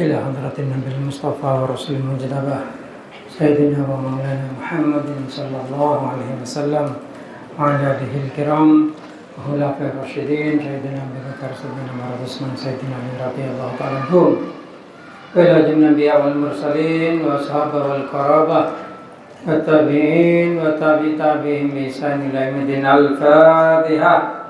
إلى حضرة النبي المصطفى ورسول المجتبى سيدنا ومولانا محمد صلى الله عليه وسلم وعلى آله الكرام وخلفاء الراشدين سيدنا أبي بكر سيدنا عمر عثمان سيدنا علي رضي الله تعالى عنهم وإلى جميع الأنبياء والمرسلين وأصحابه والقرابة والتابعين وتابعيهم بإحسان إلى يوم الدين. الفاتحة.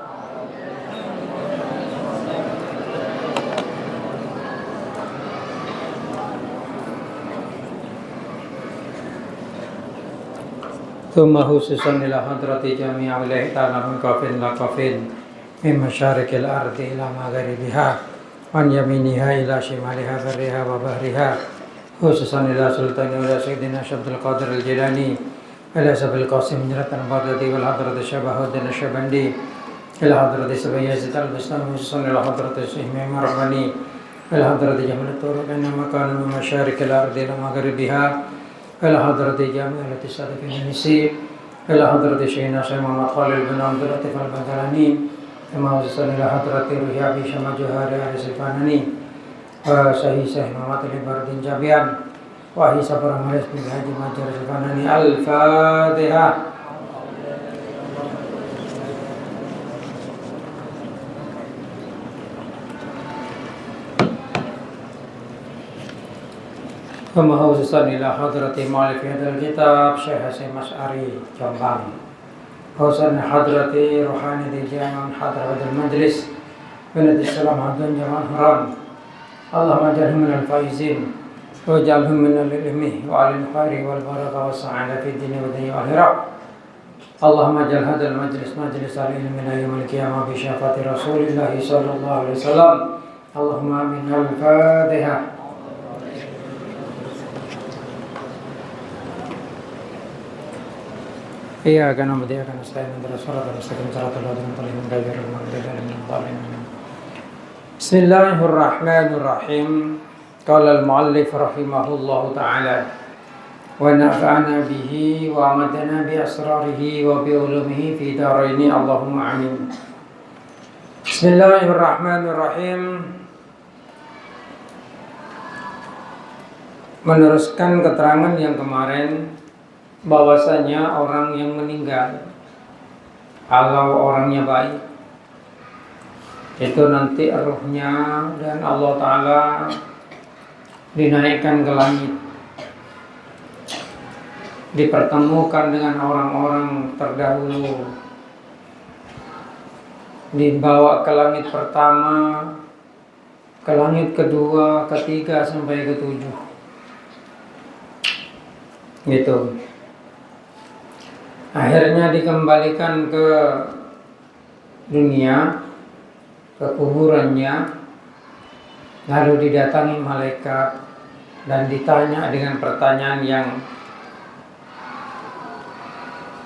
ثم خصوصا إلى حضرة جميع ولاية تعالى من كافٍ لا كافٍ من مشارق الأرض إلى مغاربها وعن يمينها إلى شمالها برها وبحرها خصوصا إلى سلطان ولا سيدنا عبد القادر الجيلاني إلى سب القاسم جرة البغدادي والحضرة شبه الدين الشبندي إلى حضرة سبي يزيد البستاني خصوصا إلى حضرة الشيخ معمر رباني إلى حضرة جمال الطرق إنما كانوا من مشارق الأرض إلى مغاربها إلى حضرة جامعة الصادق النسي إلى حضرة شيخنا شيخ محمد خالد بن عبد اللطيف البغدادي كما وصل إلى حضرة روحي أبي شمع جوهري علي سلفاناني وشيخ محمد البردين جابيان وأهي صبر مالس بن حاجي ماجر سلفاناني. الفاتحة. ثم خصوصا إلى حضرة مؤلف هذا الكتاب شيخ حسين مشعري جنبان خصوصا حضرة روحاني الجامع من حضر هذا المجلس بنت السلام عبدون جمال حرام اللهم اجعلهم من الفائزين واجعلهم من العلم وعلى الخير والبركة والسعادة في الدين والدنيا والآخرة. اللهم اجعل هذا المجلس مجلس العلم من يوم القيامة بشفاعة رسول الله صلى الله عليه وسلم. اللهم آمين. الفاتحة. إياك نعبد وإياك نستعين اهدنا الصراط المستقيم صراط الذين أنعمت عليهم غير المغضوب عليهم ولا الضالين. بسم الله الرحمن الرحيم. قال المؤلف رحمه الله تعالى ونفعنا به وأمدنا بأسراره وبعلومه في دارين اللهم آمين. بسم الله الرحمن الرحيم. Meneruskan keterangan yang kemarin bahwasanya orang yang meninggal kalau orangnya baik itu nanti ruhnya dan Allah Ta'ala dinaikkan ke langit, dipertemukan dengan orang-orang terdahulu, dibawa ke langit pertama, ke langit kedua, ketiga sampai ketujuh gitu. Akhirnya dikembalikan ke dunia, ke kuburannya, lalu didatangi malaikat dan ditanya dengan pertanyaan yang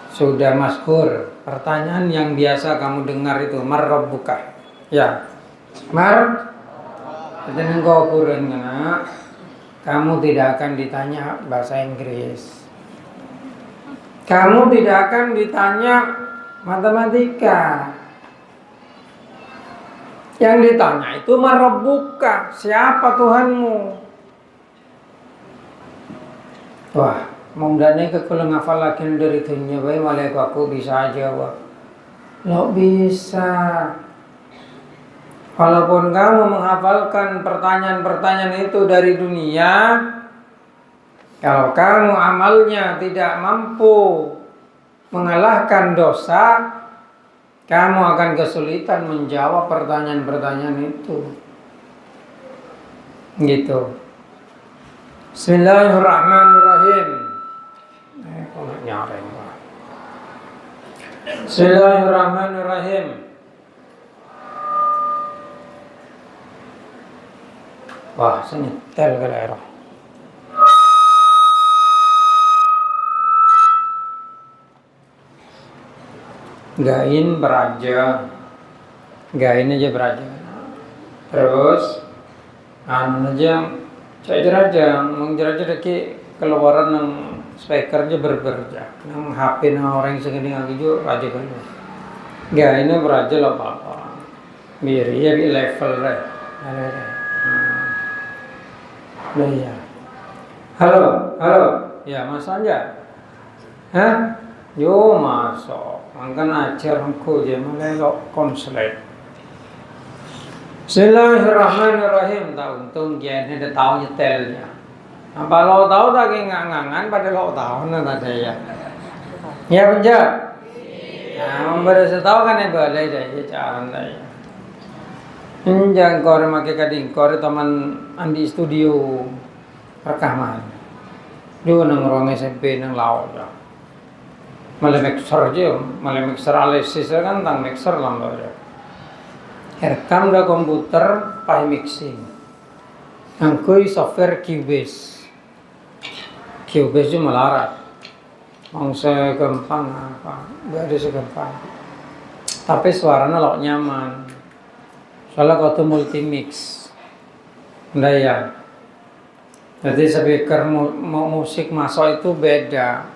sudah masyhur, pertanyaan yang biasa kamu dengar itu, mar rabbuka, ya, mar, dan engkau kurangnya, kamu tidak akan ditanya bahasa Inggris. Kamu tidak akan ditanya matematika. Yang ditanya itu marabbuka, siapa Tuhanmu? Wah, mudahnya kalau ngafal lagi dari dunia baik malaikat aku bisa jawab. Lo bisa. Walaupun kamu menghafalkan pertanyaan-pertanyaan itu dari dunia, kalau kamu amalnya tidak mampu mengalahkan dosa, kamu akan kesulitan menjawab pertanyaan-pertanyaan itu. Gitu. Bismillahirrahmanirrahim. Bismillahirrahmanirrahim. Wah, senyetel ke daerah. Gain beraja, gain aja beraja. Terus, aja, saya aja, menjeraja lagi keluaran yang speakernya berberja, yang HP nang orang segini lagi juga aja kan. Gainnya beraja lah apa, biar ya di level deh. Nah, iya. Halo, halo. Ya, Mas Anja. Hah? Yo masuk. Mangkan ajar engko je melelok konslet. Bismillahirrahmanirrahim. Tak untung gen ada tahu nyetelnya. Apa lo tahu tak ngangan pada lo tahu nanti saya. Ya penjat. Nah, memberi tahu kan yang balai dah cara dah. Jangan kau memakai kading kau teman andi studio rekaman. Dia nang ruang SMP nang laut ya. Malah mixer je, malah mixer analisis kan tang mixer lambat ya. Rekam dah komputer pakai mixing. Angkui software Cubase. Cubase itu melarat. Mangsa gampang apa? Gak ada segampang. Tapi suaranya lo nyaman. Soalnya kau tuh multi mix. Ndak ya. Jadi speaker musik masuk itu beda.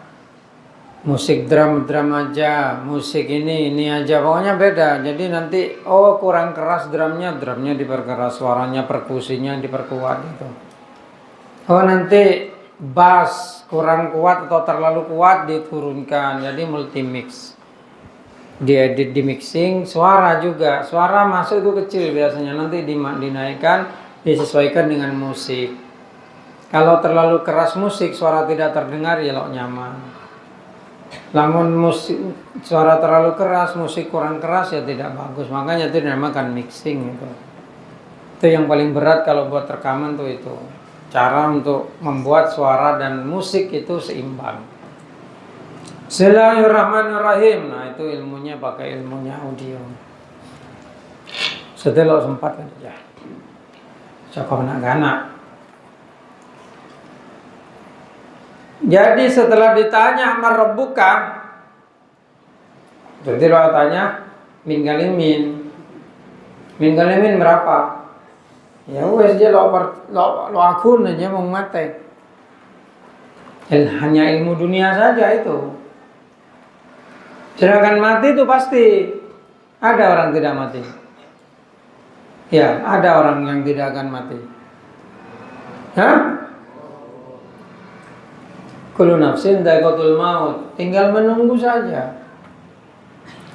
Musik drum aja, musik ini aja, pokoknya beda. Jadi nanti kurang keras drumnya diperkeras, suaranya perkusinya diperkuat itu. Nanti bass kurang kuat atau terlalu kuat diturunkan. Jadi multi mix. Diedit di mixing, suara juga. Suara masuk itu kecil biasanya, nanti dinaikkan, disesuaikan dengan musik. Kalau terlalu keras musik, suara tidak terdengar ya lo nyaman. Namun musik suara terlalu keras, musik kurang keras ya tidak bagus. Makanya itu dinamakan mixing itu. Itu yang paling berat kalau buat rekaman tuh itu. Cara untuk membuat suara dan musik itu seimbang. Bismillahirrahmanirrahim. Nah, itu ilmunya pakai ilmunya audio. Setelah sempat kan ya. Cakap anak-anak. Jadi setelah ditanya sama Rabbuka, jadi lo tanya min kali min berapa? Ya wes dia lo akun aja mau mati. Hanya ilmu dunia saja itu. Sedangkan mati itu pasti ada orang tidak mati. Ya, ada orang yang tidak akan mati. Hah? Kullu nafsin dha'iqatul maut, tinggal menunggu saja.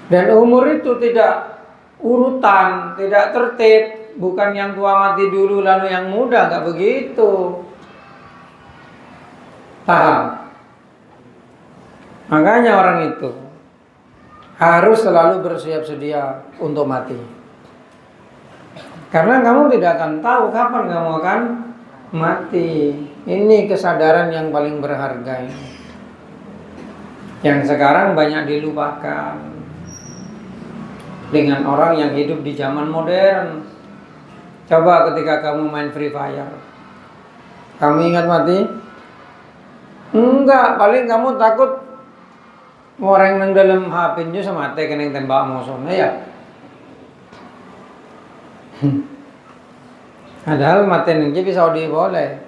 Dan umur itu tidak urutan, tidak tertib, bukan yang tua mati dulu lalu yang muda, enggak begitu. Paham? Makanya orang itu harus selalu bersiap sedia untuk mati. Karena kamu tidak akan tahu kapan kamu akan mati. Ini kesadaran yang paling berharga ini. Yang sekarang banyak dilupakan dengan orang yang hidup di zaman modern. Coba ketika kamu main Free Fire, kamu ingat mati? Enggak, paling kamu takut orang yang dalam HP-nya sama mati kena tembak musuhnya ya. Padahal mati nanti bisa boleh.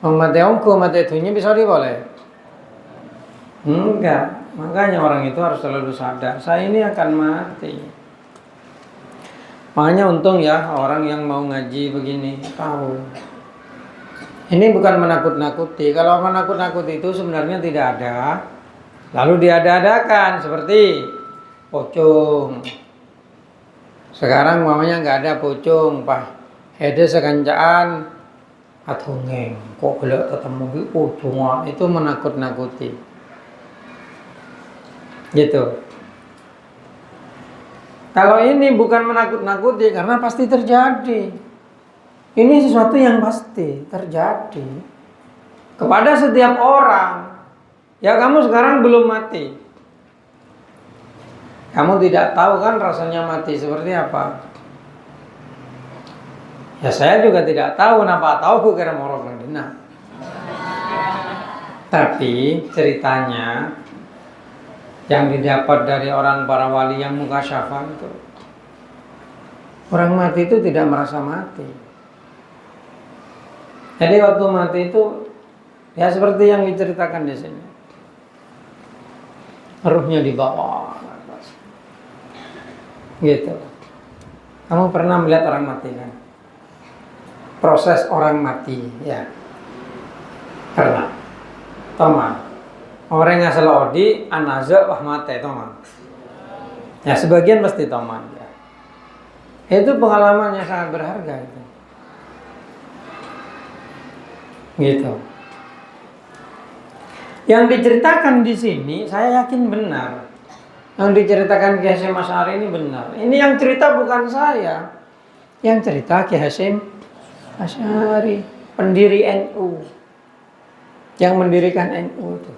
Mati ongko, mati itunya bisa boleh. Enggak, makanya orang itu harus selalu sadar, saya ini akan mati. Makanya untung ya orang yang mau ngaji begini tahu. Ini bukan menakut-nakuti. Kalau menakut-nakuti itu sebenarnya tidak ada. Lalu diada-adakan seperti pocong. Sekarang mamanya nggak ada pocong, Pak. Ada sekancaan atau ngeng. Kok gelak ketemu pocong itu menakut-nakuti. Gitu. Kalau ini bukan menakut-nakuti karena pasti terjadi. Ini sesuatu yang pasti terjadi kepada setiap orang. Ya kamu sekarang belum mati. Kamu tidak tahu kan rasanya mati seperti apa. Ya saya juga tidak tahu, kenapa tahu kira morok dina. Tapi ceritanya yang didapat dari orang para wali yang mukasyafah itu, orang mati itu tidak merasa mati. Jadi waktu mati itu ya seperti yang diceritakan di sini. Ruhnya dibawa atas. Gitu. Kamu pernah melihat orang mati kan? proses orang mati, ya. Pernah. Toma. Orang yang asal odi anaza wah mate toma. Ya sebagian pasti toma. Ya. Itu pengalaman yang sangat berharga itu. Gitu. Yang diceritakan di sini saya yakin benar. Yang diceritakan Ki Hasyim Asy'ari ini benar. Ini yang cerita bukan saya. Yang cerita Ki Hasyim Asy'ari, pendiri NU. Yang mendirikan NU itu.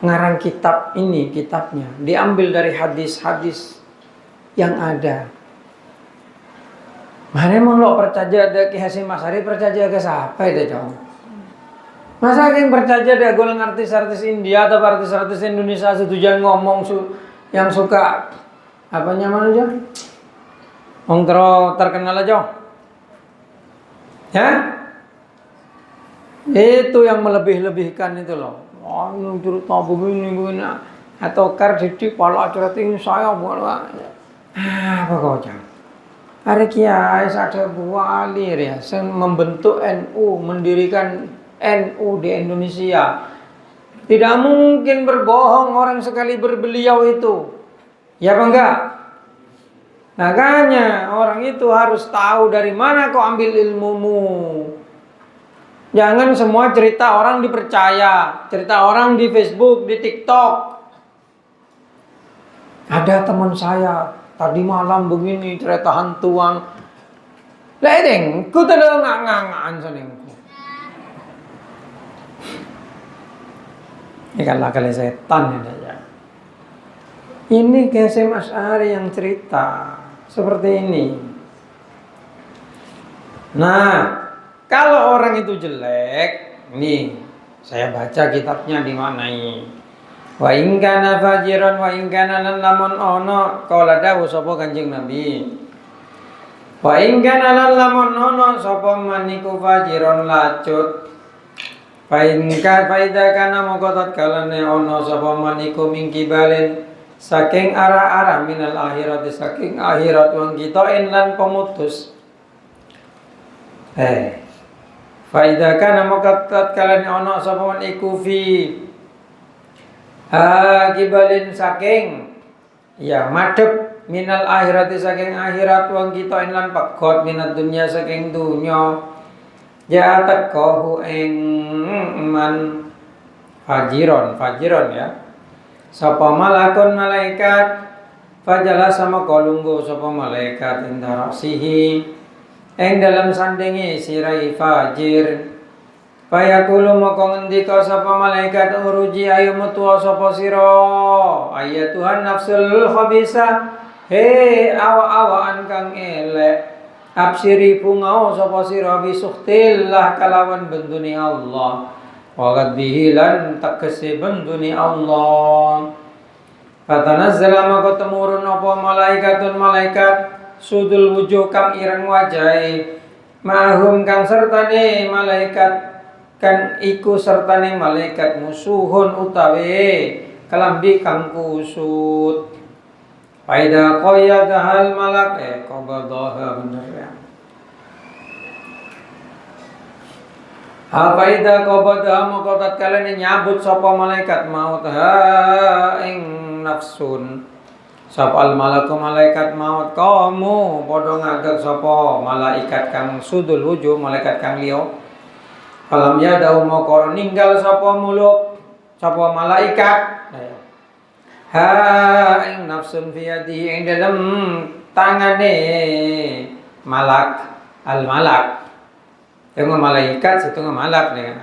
Ngarang kitab ini, kitabnya diambil dari hadis-hadis yang ada. Mana emang lo percaya ada Ki Hasyim Asy'ari, percaya ke siapa itu cowok? Masa yang percaya ada golongan artis-artis India atau artis-artis Indonesia setujuan ngomong yang suka apa nyaman aja? Wong terkenal aja. Ya? Itu yang melebih-lebihkan itu loh. Oh, yang cerita begini. Atau karditi pala acara tinggi saya buat apa kau cakap? Hari kiai ada buah alir ya, membentuk NU, mendirikan NU di Indonesia. Tidak mungkin berbohong orang sekali berbeliau itu. Ya apa enggak? Makanya orang itu harus tahu dari mana kau ambil ilmumu. Jangan semua cerita orang dipercaya. Cerita orang di Facebook, di TikTok. Ada teman saya tadi malam begini cerita hantuan. Ledeng, ku tidak ngangan seneng. Ini kan akal setan ya. Ini Ki Hasyim Asy'ari yang cerita seperti ini. Nah, kalau orang itu jelek, nih saya baca kitabnya di mana ini. Wa in kana fajiran wa in kana lan lamun ono kala dawuh sapa Kanjeng Nabi. Wa in kana lan lamun ono sapa maniku fajiran lacut. Faida kana mokotot kalane ono sapa maniku mingki balen saking arah-arah minal akhirat saking akhirat wong kita lan pemutus. Faida kana mokotot kalane ono sapa maniku fi kibalin saking ya madhep minal akhirat saking akhirat wong kita lan pegot minat dunya saking dunya. Ya taqahu ing man fajiron ya. Sapa malakun malaikat fajala sama kolunggo sapa malaikat indarasihi ing dalam sandingi sirai fajir. Payakulu moko ngendika sapa malaikat uruji ayo metu sapa sira ayatuhan nafsul khabisa he awa-awaan kang elek. Absiri pungau sapa sira bisukhtillah kalawan benduni Allah wa ghadbihi lan takese benduni Allah. Fatanazzala maka temurun apa malaikat sudul wujuh kang ireng wajahe mahum kang sertane malaikat kan iku sertane malaikat musuhun utawi kelambi kang kusut. Faida qayyadahal malak qabadaha bener ya. Faida qabadaha moko tatkala nyabut sapa malaikat maut ha ing nafsun. Sapa al malaku malaikat maut kamu padha ngagek sapa malaikat kang sudul wujuh malaikat kang liya. Falam yadau moko ninggal sapa muluk sapa malaikat. Ha ing nafsun fi yadihi ing dalam tangane malak al malak. Yang malaikat setengah malak nih.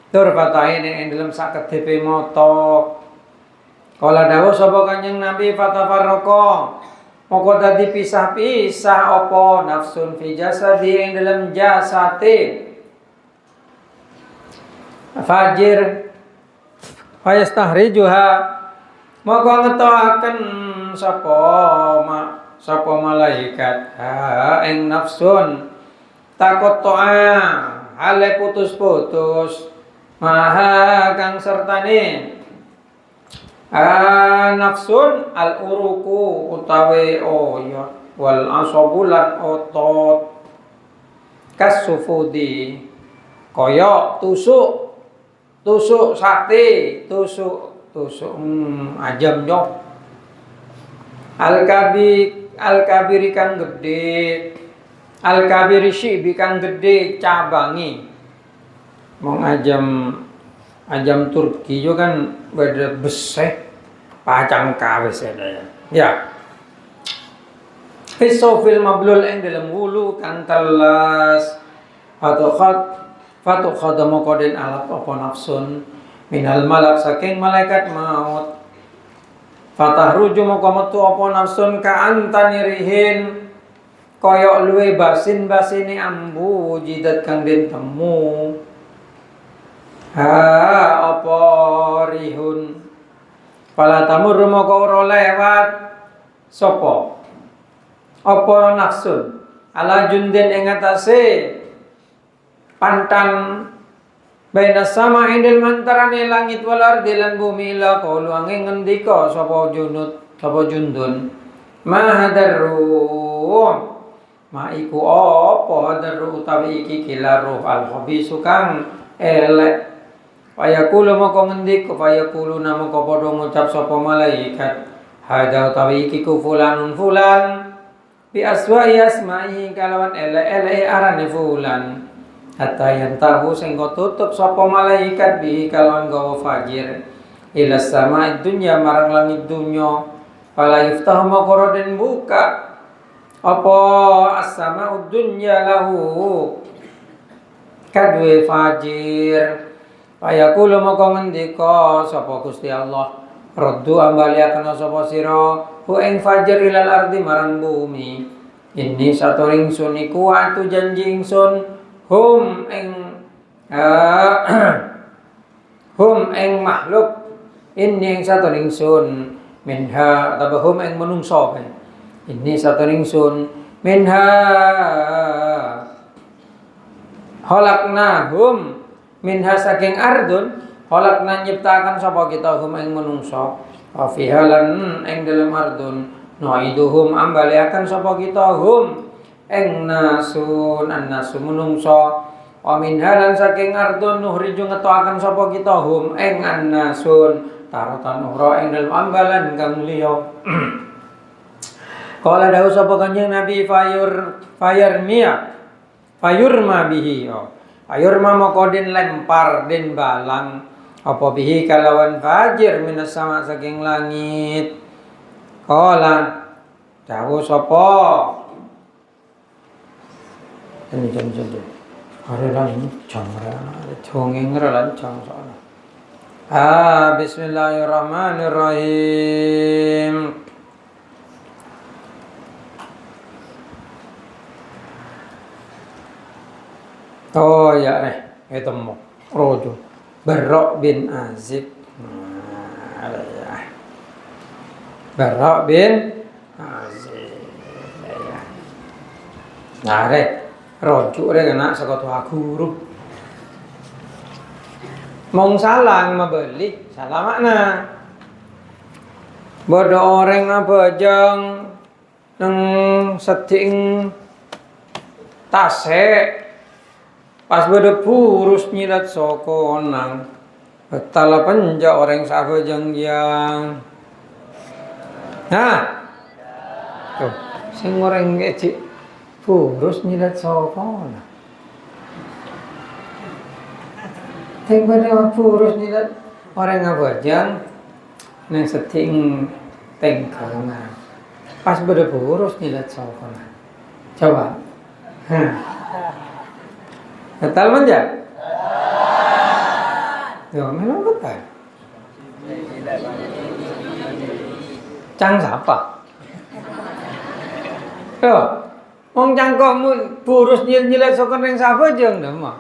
Tur patahin ing dalam sakedepe mata. Kala dawuh sapa Kanjeng Nabi fatafarraqa. Moko dadi pisah-pisah apa nafsun fi jasadi ing dalam jasate. Fajir fayastahrijuha maka ngetoaken sapa malaikat ha ing nafsun takut toa hale putus-putus maha kang sertane nafsun al uruku utawi ya wal asabulan otot kasufudi koyok tusuk sate, tusuk ajam jok. Al-kabiri kang gede, al-kabiri syibi kang gede cabangi. Mong ajam Turki yo kan beda beseh pacang kawes ya. Fisofil mablul ing dalam hulu kang telas Fatu khadamu kodin alat apa nafsun minal malak saking malaikat maut. Fatahruju moko metu apa nafsun ka antanirihin koyok luwe basine ambu jidat kang den temu. Apa rihun pala tamur moko ora lewat sapa apa nafsun ala jundin ing atase pantan baina sama indil mantarane langit wal ardi lan bumi la qalu angin ngendika sapa jundun ma hadarru ma iku apa hadarru utawi iki kilaruh al khabisu kang elek fayaqulu moko ngendika fayaqulu namoko padha ngucap sapa malaikat hada utawi iki ku fulan bi aswa'i asma'i kalawan ele arane fulan hatta yantahu sing tutup sapa malaikat bi kalawan gawa fajir ila sama'i dunya marang langit dunya fala yuftahu maqara den buka apa as-sama'ud dunya lahu kadwe fajir fayaqulu moko ngendika sapa Gusti Allah raddu ambaliaken sapa sira hu ing fajir ilal ardi marang bumi ini saturing sun iku atu janji ingsun hum ing makhluk ini ing saturing sun minha tabahum ing menungso ini saturing sun minha khalaqnahum minha saking ardun khalaqna nyiptakan sapa kita hum ing menungso afihalan ing dalam ardun noiduhum ambali akan sapa kita hum ing nasun annasu menungso wa min halan saking ardun nuhriju ngetoaken sapa kita hum ing annasun taratan ukhra ing dalam ambalan kang liya. Kala dawuh sapa Kanjeng Nabi fayurma bihi ayurma moko den lempar den balang apa bihi kalawan fajir minas sama saking langit. Kala dawuh sapa ini jam hari lan jamra thongeng lan jam sono. Bismillahirrahmanirrahim. Oh ya ketemu rojo Barra bin Azib. Barra bin Azib. Nah, rojo kena saka tua guru. Mong salang membeli, salah makna. Bodo orang abajang nang seting tasek pas bodo purus nyilat soko nang betala penja orang sabajang yang tuh sing orang ngecik purus nyilat soko nang tengok purus nyilat orang abajang nang seting tengkang pas bodo purus nyilat soko nang coba betul manja? Ya, memang betul. Cang siapa? Yo, wong cangkokmu burus nyil-nyilet sokon ning sapa jeung ndemah.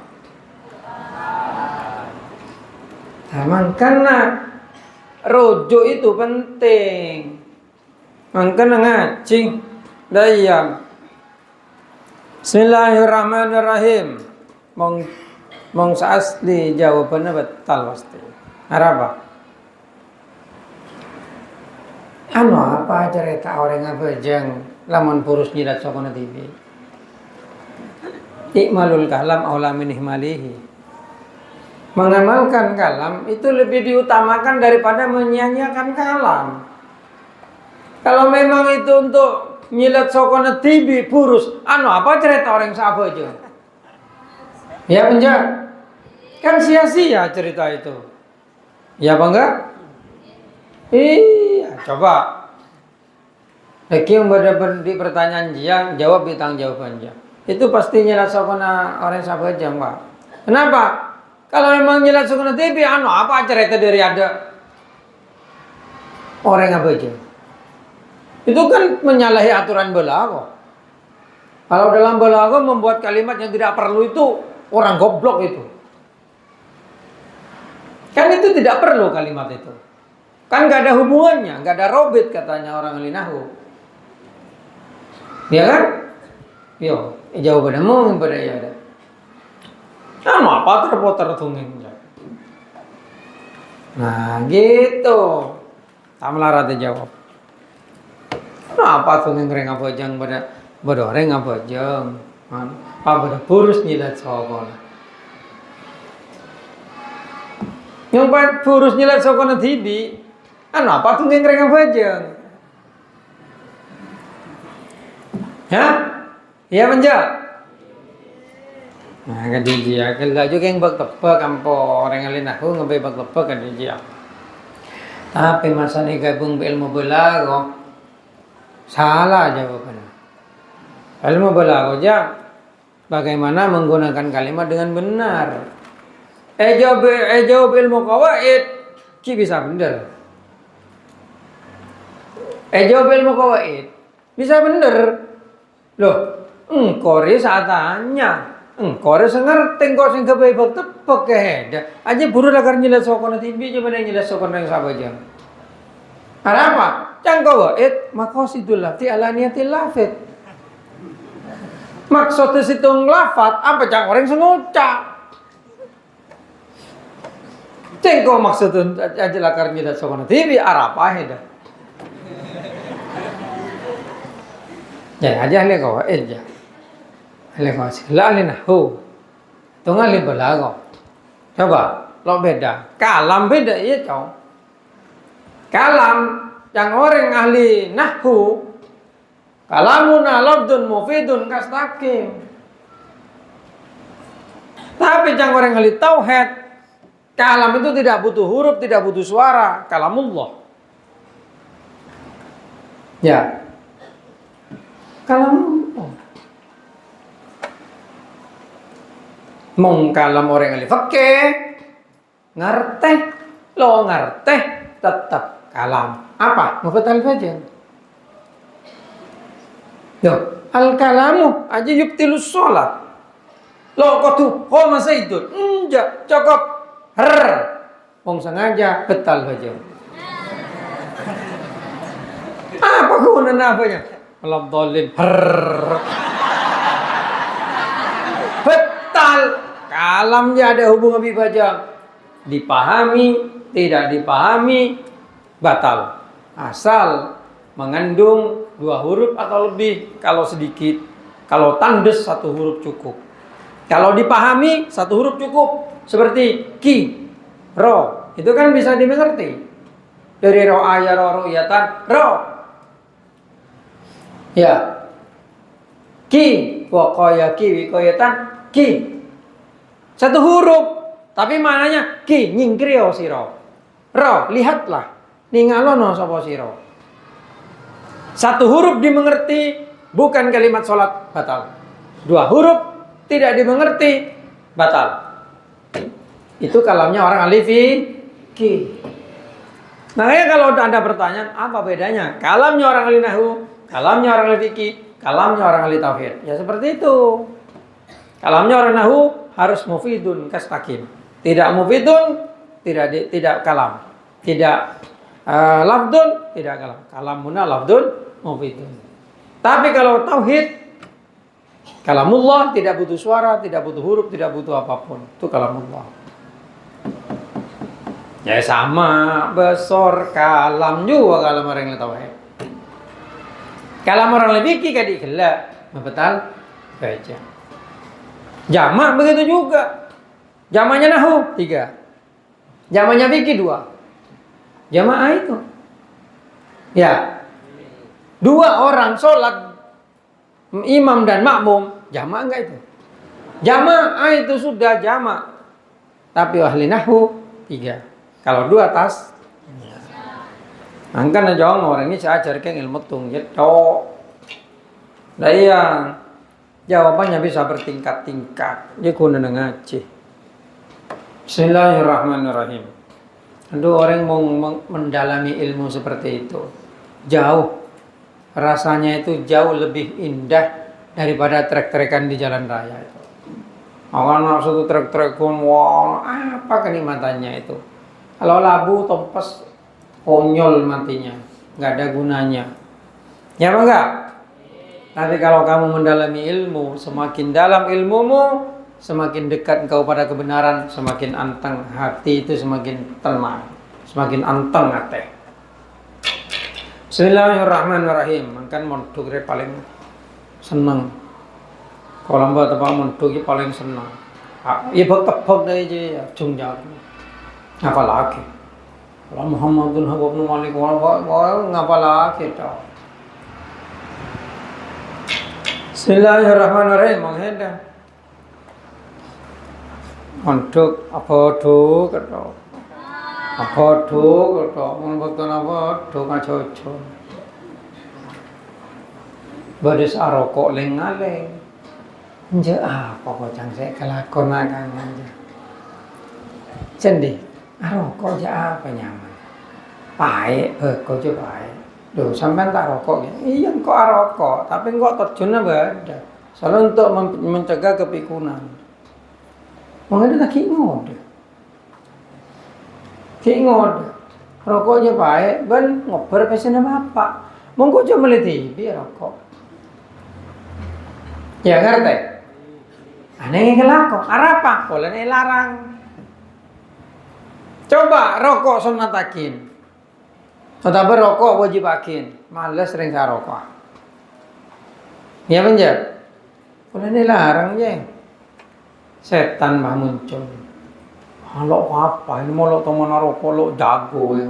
Makanya rujuk itu penting. Makanya ngaji. Dayam. Bismillahirrahmanirrahim. Mong asli jawabannya betul pasti. Apa? Apa cerita orang abajang lamun purus nyilat sokona TV. Ikmalul kalam aula min ihmalihi. Mengamalkan kalam itu lebih diutamakan daripada menyanyiakan kalam. Kalau memang itu untuk nyilat sokona tibi purus, apa cerita orang sahabat aja? Ya penjak, kan sia-sia cerita itu. Ya apa enggak? Iya, coba. Lagi yang di pertanyaan dia, jawab ditang jawabannya. Itu pasti nyilat sokona orang sahabat aja, Pak. Kenapa? Kalau memang nyilat sokona tibi, apa cerita dari ada orang apa aja? Itu kan menyalahi aturan balaghah. Kalau dalam balaghah membuat kalimat yang tidak perlu itu orang goblok itu. Kan itu tidak perlu kalimat itu. Kan gak ada hubungannya, gak ada robit katanya orang ahli nahwu. Ya kan? Yo, jawabannya mau pada ya ada. Apa terputar tungingnya. Nah, gitu. Tamlarate jawab. Apa tunging reng apa jang pada bodoreng apa jang. Apa pada purus nyilat sokona. Yang purus nyilat sokona tibi. Apa tunging reng apa jang. Hah? Iya menjawab. Nah, kan dia kalau juga yang bak tepek kampo orang lain aku ngabai bak tepek kan dia. Tapi masa ini gabung ilmu balaghah salah jawabannya. Ilmu balaghah aja bagaimana menggunakan kalimat dengan benar. Jawab ilmu qawaid ki bisa bener. Jawab ilmu qawaid bisa bener. Loh, engkore saatanya. Engkore sengerti engkau sing kebae bak tepek keheda. Aja buru lagar nyilat sokona tibi coba nyilat sokona yang sabar jam. Apa? Cangko waid maqasidul lafzi ala niyatil lafid. Maksudnya situng lafat apa cang orang sengucap. Cengko maksudnya aja lagar nyilat sokona tibi apa heda. Ya aja le kau aja. Le kau sila le nahwu. Tunggal le balaghah. Coba lo beda. Kalam beda iya cow. Kalam yang orang ahli nahwu. Kalamuna lafdun mufidun kastaqim. Tapi yang orang ahli tauhid, kalam itu tidak butuh huruf, tidak butuh suara. Kalamullah. Ya. Kalamullah. Mong kalam orang ahli fikih ngerti, lo ngerti tetap kalam. Apa? Mufatal fajr. Yo, al kalamu aja yubtilus sholat. Lo kotu koma saidun. Enggak, cukup. Wong sengaja betal fajr. Apa kegunaan apanya? Malam dolin. Betal. Kalamnya ada hubungan bibajang. Dipahami, tidak dipahami, batal. Asal mengandung 2 huruf atau lebih. Kalau sedikit, kalau tandes 1 huruf cukup. Kalau dipahami 1 huruf cukup. Seperti ki, ro. Itu kan bisa dimengerti. Dari ro ayat ro ru'yatan, ro. Ya. Ki, waqaya ki, wikoyatan, ki. 1 huruf. Tapi maknanya ki nyingkrio siro. Ro, lihatlah. Ningalono sapa siro. 1 huruf dimengerti, bukan kalimat sholat, batal. 2 huruf tidak dimengerti, batal. Itu kalamnya orang ahli fikih. Makanya kalau ada pertanyaan, apa bedanya? Kalamnya orang ahli nahwu, kalamnya orang ahli fikih, kalamnya orang ahli tauhid. Ya seperti itu. Kalamnya orang nahwu harus mufidun kastaqim. Tidak mufidun, tidak kalam. Tidak lafdun, tidak kalam. Kalamuna lafdun mufidun. Tapi kalau tauhid, kalamullah tidak butuh suara, tidak butuh huruf, tidak butuh apapun. Itu kalamullah. Ya sama, besar kalam juga kalam orang yang tauhid. Kalam orang lebih fikih kadik gelak, betul? Baca. Jamak begitu juga. Jamaknya nahu 3. Jamaknya fikih 2. Jamaah itu. Ya. 2 orang sholat imam dan makmum, jamaah enggak itu? Jamaah itu sudah jamak. Tapi ahli nahu 3. Kalau 2 tas. Angkan aja orang ini saya ajarkan ilmu tungjet tok. Nah iya, jawabannya bisa bertingkat-tingkat. Dia guna ngaji. Bismillahirrahmanirrahim. Aduh, orang mau mendalami ilmu seperti itu jauh, rasanya itu jauh lebih indah daripada trek-trekan di jalan raya itu. Awan satu trek-trekun, wah apa kenikmatannya itu. Kalau labu tompes konyol matinya, nggak ada gunanya. Ya apa enggak? Tapi kalau kamu mendalami ilmu, semakin dalam ilmumu, semakin dekat engkau pada kebenaran, semakin anteng hati itu, semakin tenang, semakin anteng hati. Bismillahirrahmanirrahim. Kan mondok paling seneng. Kalau mbak tebak mondok paling seneng. Ya tebak deh aja ya, jung jauh. Apalagi kalau Muhammadun Habibun Malik ngapalagi tau. Bismillahirrahmanirrahim. Menghenda mondok apa do ketok. Apa do ketok. Mun boten apa do ngajojo. Badhe sarokok ling-aling. Nje apa kok jang sik kelakon akan aja. Cendi, rokok aja apa nyaman. Pae, kok aja pae. Loh, sampean tak rokok ya? Iya, kok rokok, tapi kok terjunnya beda. Soalnya untuk mencegah kepikunan. Mungkin tak ngode. Rokok aja pae, ben ngobar pesene bapak. Monggo aja meliti biar rokok. Ya ngerti? Aneh kelakon, arapa? Boleh larang. Coba rokok sunatakin. Tetapi rokok wajibakin. Males sering rokok. Ya penjat. Boleh larang ya. Setan mah muncul. Lo apa? Ini mau lo temen rokok lo jago ya.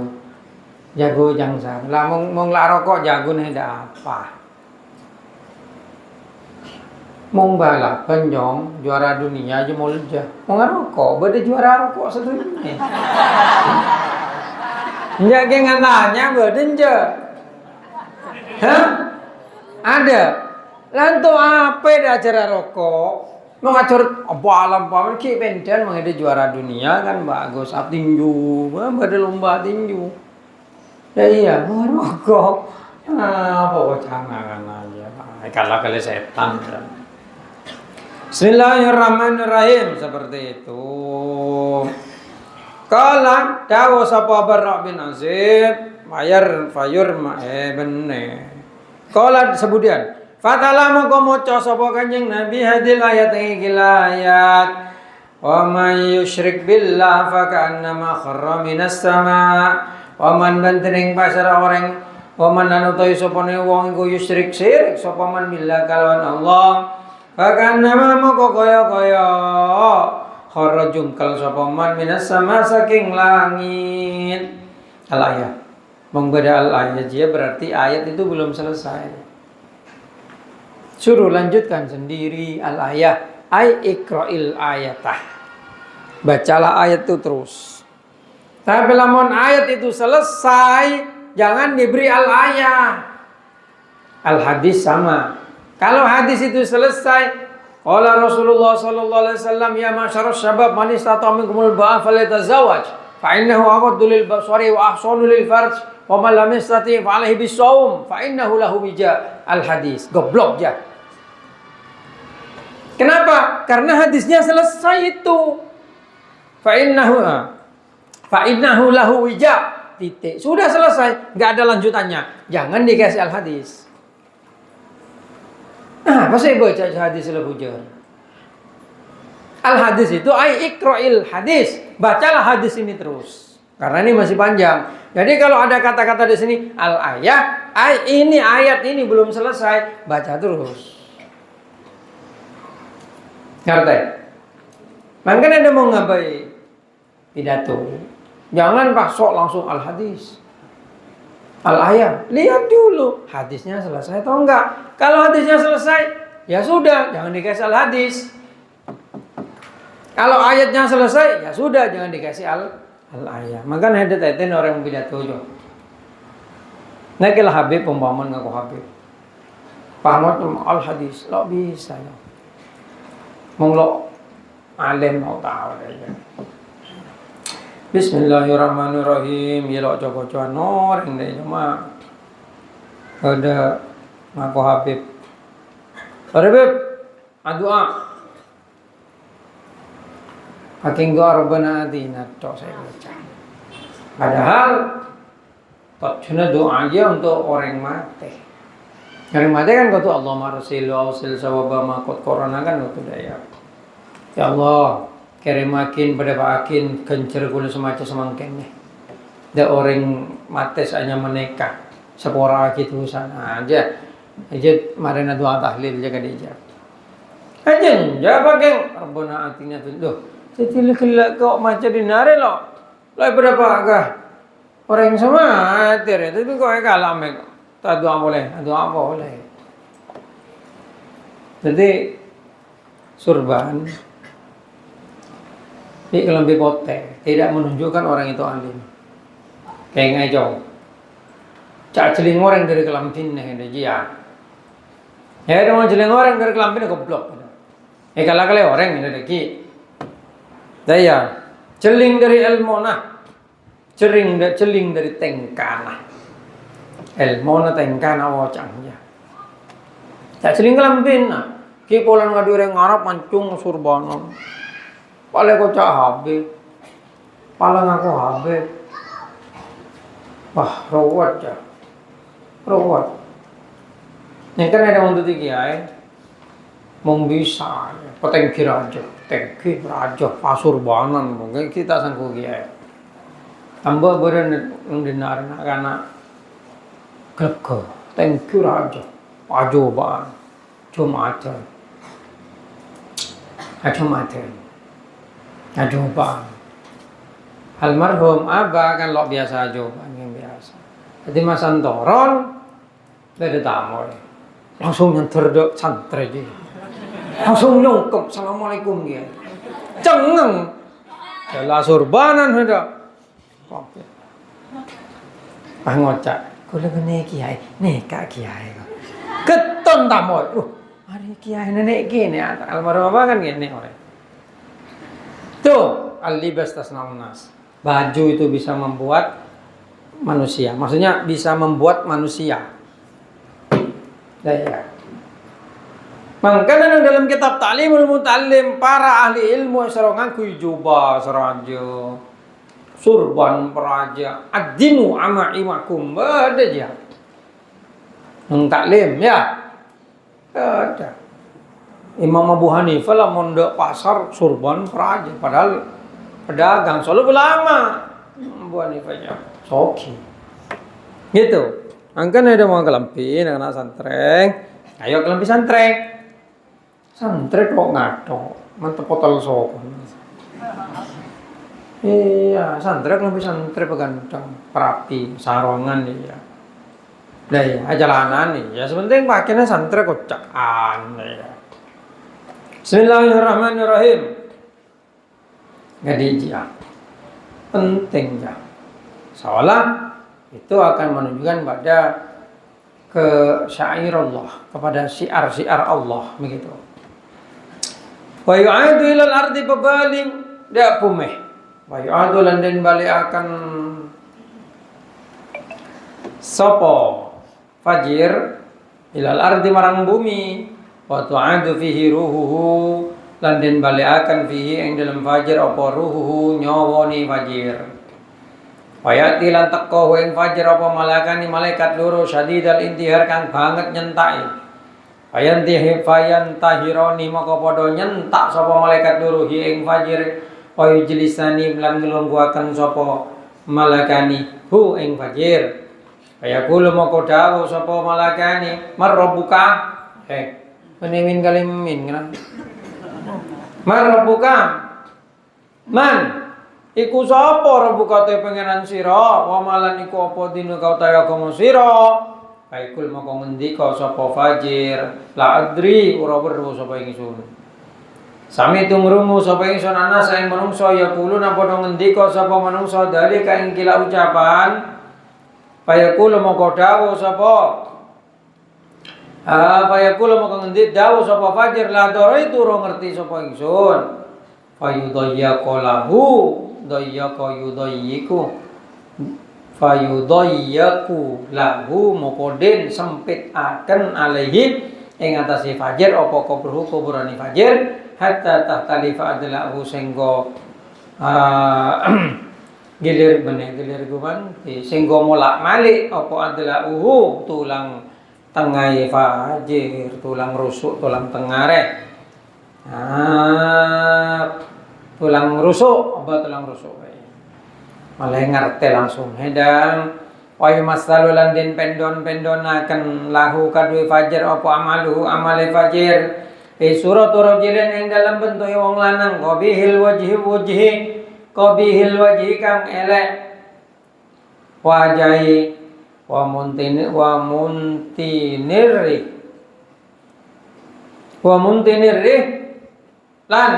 Jago jangsa. Lah mau rokok jago nih ada apa? Mau balap penjong juara dunia aja mau aja. Mau ngerokok, beda juara rokok sedunia. Enggak nggak tanya beda aja. Hah? Ada. Lantu apa di acara rokok? Mau ngajar apa alam pamer ki pendan mengede juara dunia kan bagus. Tinju, beda lomba tinju. Ya iya, mau ngerokok. Apa jangan aja. Kalah kali setan. Bismillahirrahmanirrahim. Seperti itu. Kala dawu sapa Barra bin Azib mayar fayur benne. Kala sebudian fatala moko maca sapa Kanjeng Nabi hadil ayat iki ayat wa may yusyrik billah fa ka'annama kharra minas sama wa man bantening pasar orang wa man anutai sapa ne wong iku yusyrik syirik sapa man billah kalawan Allah. Bahkan nama moko kaya-kaya khara jungkal sapa man minas sama saking langit. Al-ayat. Membeda al-ayat dia berarti ayat itu belum selesai. Suruh lanjutkan sendiri al-ayat. Ai ikra'il ayatah. Bacalah ayat itu terus. Tapi lamun ayat itu selesai, jangan diberi al-ayat. Al-hadis sama. Kalau hadis itu selesai, qala Rasulullah sallallahu alaihi wasallam ya ma'syarasy syabab man istata'a minkumul ba'a falyatazawwaj fa innahu aghaddu lil basari wa ahsanu lil farj wa man lam yastati' fa alaihi bisawm fa innahu lahu wija. Al hadis goblok ya. Kenapa? Karena hadisnya selesai itu. Fa innahu lahu wija. Titik. Sudah selesai, enggak ada lanjutannya. Jangan dikasih al hadis. Apa sih baca hadis al-hujar? Al-hadis itu ai ikra'il hadis. Bacalah hadis ini terus. Karena ini masih panjang. Jadi kalau ada kata-kata di sini al-ayat, ini ayat ini belum selesai, baca terus. Ngerti? Makanya ada mau ngabai pidato. Jangan pasok langsung al-hadis. Al-ayat. Lihat dulu hadisnya selesai atau enggak. Kalau hadisnya selesai, ya sudah, jangan dikasih al-hadis. Kalau ayatnya selesai, ya sudah, jangan dikasih al-ayat. Makanya ada teten orang pidato jo. Nah kalau Habib pembahaman ngaku Habib. Pahamot al-hadis, lo bisa ya. Mong lo alim mau tahu aja. Bismillahirrahmanirrahim. Ya lo coba orang deh cuma ada ngaku Habib. Habib, doa. Aking doa Rabbana atina to saya baca. Padahal tujuannya doa aja untuk orang mati. Orang mati kan kata Allah marsilu ausil sawaba makot corona kan waktu daya. Ya Allah, kirimakin pada pakin kencer guna semacam semangkin nih. Da orang mati hanya menikah. Sepora gitu sana aja. Aja marina doa tahlil jaga dia. Aja jawab geng Rabbana atina tuh. Jadi kelak kau macam di nare lo. Lai berapa agak orang sama tere tapi kau kalah mek. Tak doa boleh. Jadi surban di kelambi pote tidak menunjukkan orang itu alim. Kayak ngajau. Cak celing orang dari kelampin nih dia. Ya ada mau celing orang dari kelampin goblok. Kalau orang ini lagi. Daya celing dari elmona, celing dari tengkana. Elmona tengkana wacangnya. Tak celing kelampin na. Ki polan ngadu orang Arab mancung surbanon. Pale ko cak habib. Pala ngaku habib. Wah, rawat ya. Rawat. Yang kan ada untuk kiai. Mong bisa. Petengki raja. Pasurbanan. Mungkin kita sangku kiai. Amba beren dinar karena Kelko, thank you Raja, Ajoban, Jumatan, Ajoban. Almarhum Abah kan lo biasa Ajoban yang biasa. Jadi Mas Antoron, beda tamu, langsung nyantar dok santri je, langsung nyongkok, assalamualaikum dia, cengeng, jelas urbanan hendak, ngocak. Kalau kena kiai, neka kiai. Keton tamoy. Mari kiai nenek gini. Almarhum apa kan gini orang. Tuh, al-libas tasnaunas. Baju itu bisa membuat manusia. Maksudnya bisa membuat manusia. Ya. Makanya dalam kitab Ta'limul Muta'allim para ahli ilmu serongan kuy jubah serajo. Surban peraja adimu ama imakum ada aja taklim ya ada Imam Abu Hanifah lah mondok pasar surban peraja padahal pedagang selalu ulama Abu Hanifahnya soki gitu angkan ada mau kelampin anak santreng ayo kelampi santreng kok ngato mantep potol sokon. Iya, santri lebih santri peganteng, perapi, sarongan ya. Nah ya, jalanan nih. Ya sebenarnya pakainya santri kocakan ya. Bismillahirrahmanirrahim. Gadijia. Penting ya. Soalnya itu akan menunjukkan pada ke syair Allah, kepada syiar-syiar Allah begitu. Wa yu'adu ilal ardi babaling da pumeh. Wa yu'adu landan balik akan sopo fajir ilal ardi marang bumi wa tu'adu fihi ruhuhu landan balik akan fihi yang dalam fajir apa ruhuhu nyawani fajir wa ya'ti lan teko ing fajir apa malakani malaikat loro syadidal intihar kang banget nyentai fayantahironi maka padha nyentak sapa malaikat loro hi ing fajir Oy jelisani lan ngelungguaken sapa malakani hu ing fajir. Kaya kula moko dawuh sapa malakani marabbuka. Menimin kalimin kan. Marabbuka man iku sapa rabbuka te pangeran sira wa malan iku apa dina kau ta agama sira kaikul moko ngendika sapa Fajir la adri ora weruh sapa ingsun sami tungrungu sapa ingsun ana saing manungsa yaqulun padha ngendika sapa manungsa dalika ing kila ucapan payakul moko dawuh sapa payakul moko ngendi dawuh sapa Fajir la doro itu ora ngerti sapa ingsun fayudayyaqa lahu dayyaqa yudayyiku fayudayyaku lahu moko den sempit akan alaihi ing atase Fajir apa kuburane Fajir hatta tahtalifa adlahu senggo gilir guman senggo molak malik apa adlahu tulang tengah Fajir tulang rusuk tulang tengare tulang rusuk malah ngerti langsung hedang wa yumasalu lan den pendon-pendonaken lahu kadue Fajir apa amaluhu amale Fajir surat rajulin ing dalam bentuk wong lanang qabihil wajhi kang elek wajahi wa muntinirri lan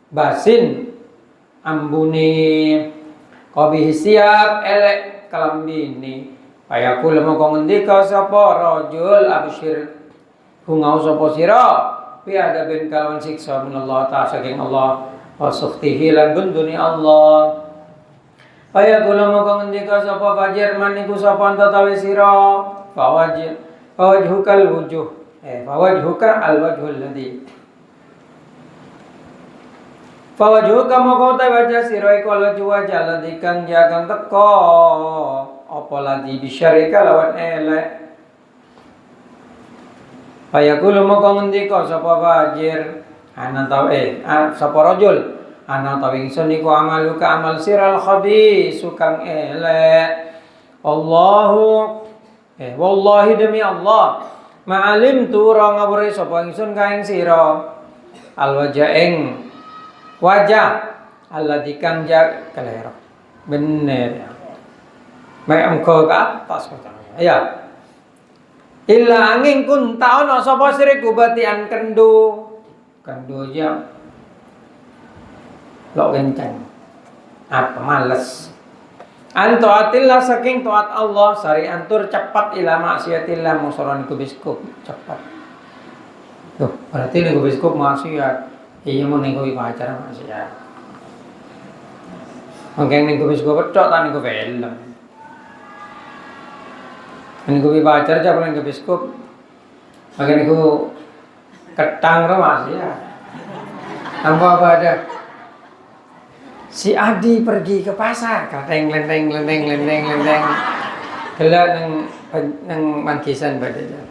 basin ambune qabih siap elek kalambini payakul moko ngendika sapa rajul absyir hungau sapa sira fi adabin kalawan siksa minallah ta'ala saking Allah wa sukhtihi lan gunduni Allah payakul moko ngendika sapa Fajir maniku sapa tatawi sira fawajhukal wujuh fawajhuka alwajhul ladzi fawajhuka moko ta wajah sira iku alwajhu wajah ladzi kang jagang teko apa ladzi bisyarika lawan elek payakul moko ngendika sapa Fajir ana taw sapa rajul ana taw ingsun iku amaluka amal siral khabis kang elek wallahi demi Allah ma'alim tu ora ngawuri sapa ingsun kaing sira alwajah ing wajah alladzi kang kalera bener mek engko ke atas katanya ya illa angin kun taono sapa siriku batian kendo aja lo kencang apa males anto atillah saking taat Allah sari antur cepat ila maksiatillah musaron kubiskop cepat tuh berarti nih kubiskop maksiat iya mau nih kubi pacar maksiat mungkin nih kubiskop betok tani ku film ini gue pacar aja paling ke biskop, makanya gue ketang remas ya. Tanpa apa ada. Si Adi pergi ke pasar, kateng lenteng. Gelak neng mangkisan pada dia.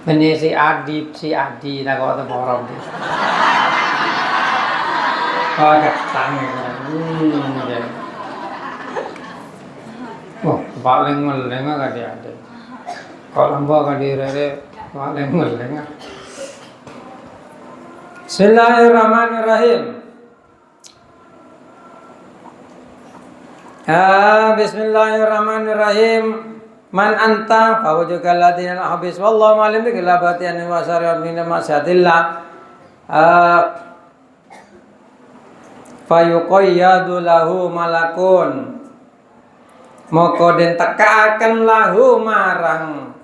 Ini si Adi, tak kau tahu orang dia. Oh ketang ya. Oh, paling meleng kan dia ada. Kalau mbak kan dia paling meleng. Bismillahirrahmanirrahim. Bismillahirrahmanirrahim. Man anta fawajukal ladina habis wallahu malim bigilabati an wa syari'at min maksiatillah. Fayuqayyadu lahu malakun moko den tekaaken lahu marang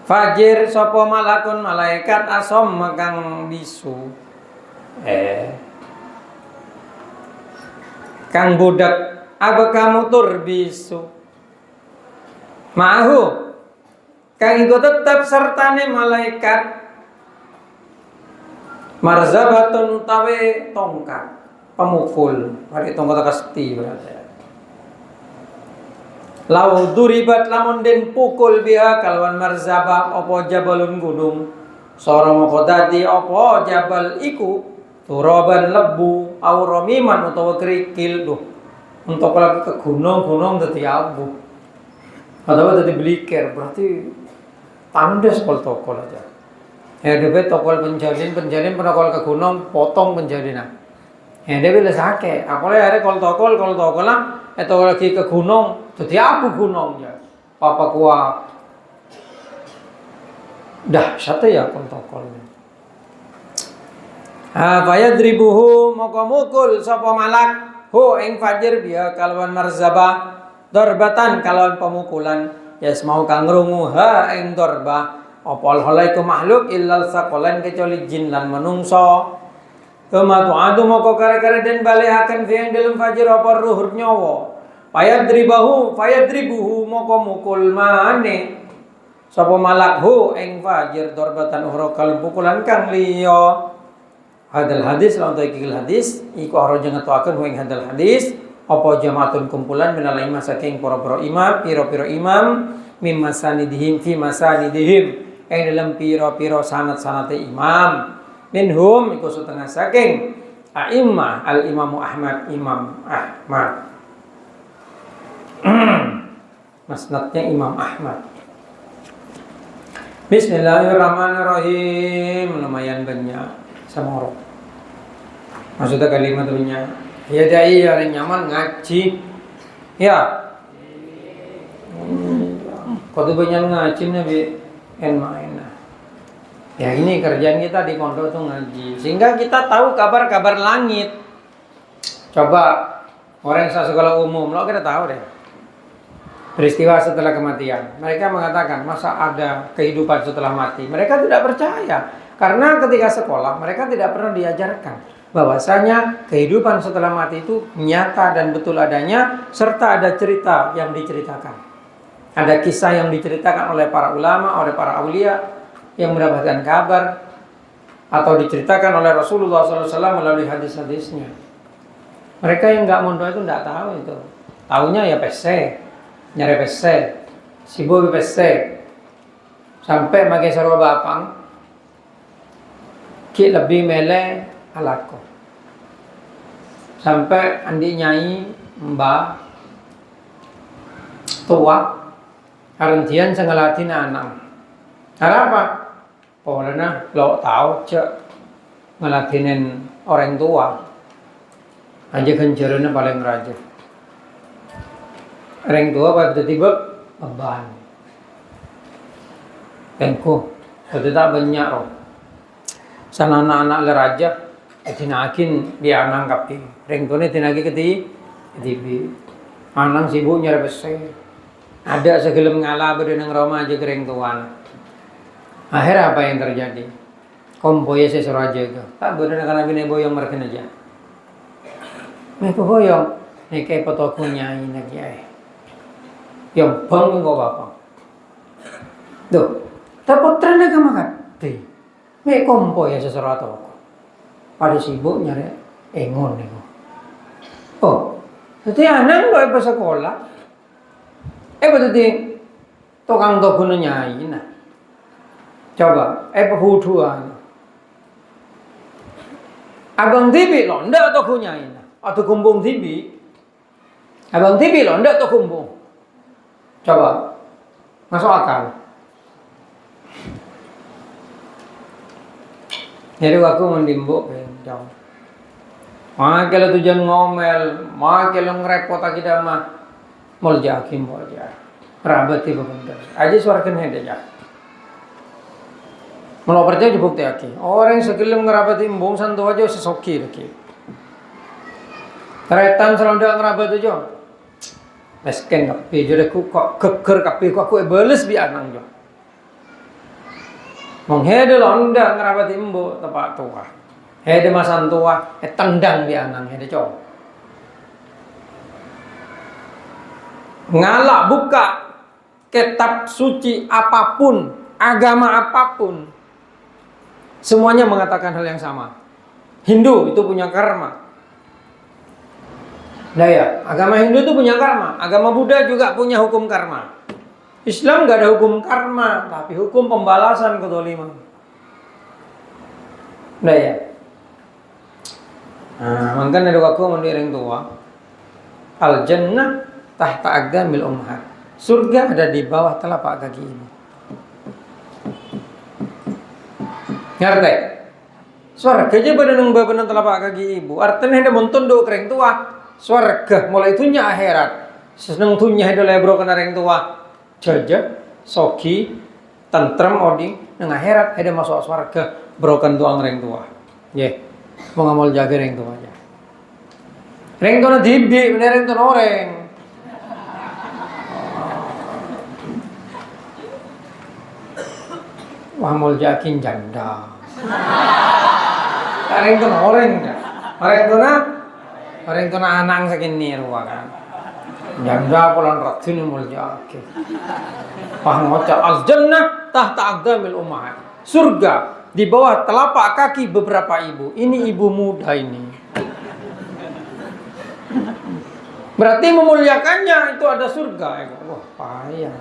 Fajir sapa malakun malaikat asom kang bisu kang budak apa kamu tur bisu ma'ahu kang iku tetep sertane malaikat marzabatun utawe tongkat pemukul hari tongkat kasti berarti lau duribat lamun den pukul biha kalwan marzabah apa jabalun gunung sora moko dadi apa jabal iku turaban lebu au ramiman utawa kerikil duh untuk lagi ke gunung dadi abu atau dadi bliker berarti tandes kol tokol aja Ya dia tokol penjalin penokol ke gunung, potong penjalin. Ya dia bilang sakit. Apalagi hari kalau tokol lah, itu lagi ke gunung, jadi aku gunung ya. Papa kuat. Dah satu ya kalau tokol. Fayadribuhu moko mukul sapa malak hu ing fajir biya kalawan marzabah darbatan kalawan pemukulan yasmau kang ngrungu ha ing darba apa alaiku makhluk illal saqalan kecuali jin lan manungsa kama tu'adu moko kare-kare den balihaken fi ing dalem fajir apa ruh nyawa fayadribuhu moko mukul maneh sapa malak hu ing fajir darbatan uhra kal pukulan kang liya. Hadal hadis lan taikil hadis iku araja ngetoaken ing hadal hadis apa jamaatun kumpulan minal imam saking para-para imam pira-pira imam mim masanidihim fi masanidihim ing dalam pira-pira sanad-sanate imam minhum iku setengah saking a'immah al imamu Ahmad Imam Ahmad masnadnya Imam Ahmad. Bismillahirrahmanirrahim. Lumayan banyak sama orang. Maksudnya kalimatnya ya dai yang nyaman ngaji ya kau tuh banyak ngaji nabi main ya ini kerjaan kita di pondok tuh ngaji sehingga kita tahu kabar-kabar langit. Coba orang yang sekolah umum lo kita tahu deh peristiwa setelah kematian. Mereka mengatakan masa ada kehidupan setelah mati. Mereka tidak percaya karena ketika sekolah mereka tidak pernah diajarkan bahwasanya kehidupan setelah mati itu nyata dan betul adanya, serta ada cerita yang diceritakan. Ada kisah yang diceritakan oleh para ulama, oleh para aulia yang mendapatkan kabar atau diceritakan oleh Rasulullah SAW melalui hadis-hadisnya. Mereka yang nggak mondok itu nggak tahu itu. Taunya ya PC, nyari PC, sibuk PC, sampai pakai sarwa bapang, ki lebih mele alako. Sampai andi nyai mbak tua arentian sengalatin anak. Apa? Pokoknya lo tahu cek ngelatinin orang tua aja kencernya paling raja. Orang tua pada tiba beban. Tengku, sudah banyak roh. Sana anak-anak leraja tinakin dia nangkap di ringtone tinagi keti TV anang sibuk nyari besar ada segelem ngalah berenang Roma aja kering tuan. Akhir apa yang terjadi? Kompoya sesuatu aja ke tak berenang karena bini boyong mereka aja mereka boyong nih kayak potokunya ini lagi yang bang nggak apa tuh tapi trennya kemakan deh mereka kompoya sesuatu pada sibuk nyari engon nih. Oh, jadi anak lo pas sekolah, berarti tukang toko nyai nah. Coba, pehuduan. Abang TV lo ndak toko nyai nah, atau kumbung TV. Abang TV lo ndak toko kumbung. Coba, masuk akal. Jadi aku mendimbuk jauh. Kalau tujuan ngomel, kalau ngerepot lagi dah mah, mau jakim boleh. Rabati bener. Aja suarakan hede ya. Mau percaya dibukti aki. Orang sekilim ngerabati embung santu aja sesoki lagi. Keretan selalu ngerabat aja. Mesken kapi, jadi aku kok keker kapi aku beles bi anang jo. Menghede londa ngerabati embu tepat tua. Hede masan tua, tendang di anang hede cow. Ngalak buka kitab suci apapun, agama apapun, semuanya mengatakan hal yang sama. Hindu itu punya karma. Nah ya, agama Hindu itu punya karma, agama Buddha juga punya hukum karma. Islam gak ada hukum karma, tapi hukum pembalasan kezaliman. Nah ya. Makanya ada waktu mendiring tua. Al jannah tahta aqdamil ummahat. Surga ada di bawah telapak kaki ini. Ngerti? Swarga aja berenang bebenang telapak kaki ibu. Artinya ada montondok kereng tua. Swarga mulai tunya akhirat. Seneng tunya ada lebro kena reng tua. Jaja, sogi, tentrem oding. Nang akhirat ada masuk swarga. Broken tuang reng tua. Ye, mau ngamal jaga reng tua aja. Reng tua na dibi, bener reng tua noreng. Wah mau jakin janda. Orang itu orang itu na anang sakin niru kan. Janda pulang ratin mulja ke. Wah ngocak al-jannah tahta aqdamil ummahat. Surga di bawah telapak kaki beberapa ibu. Ini ibu muda ini. Berarti memuliakannya itu ada surga. Wah payah.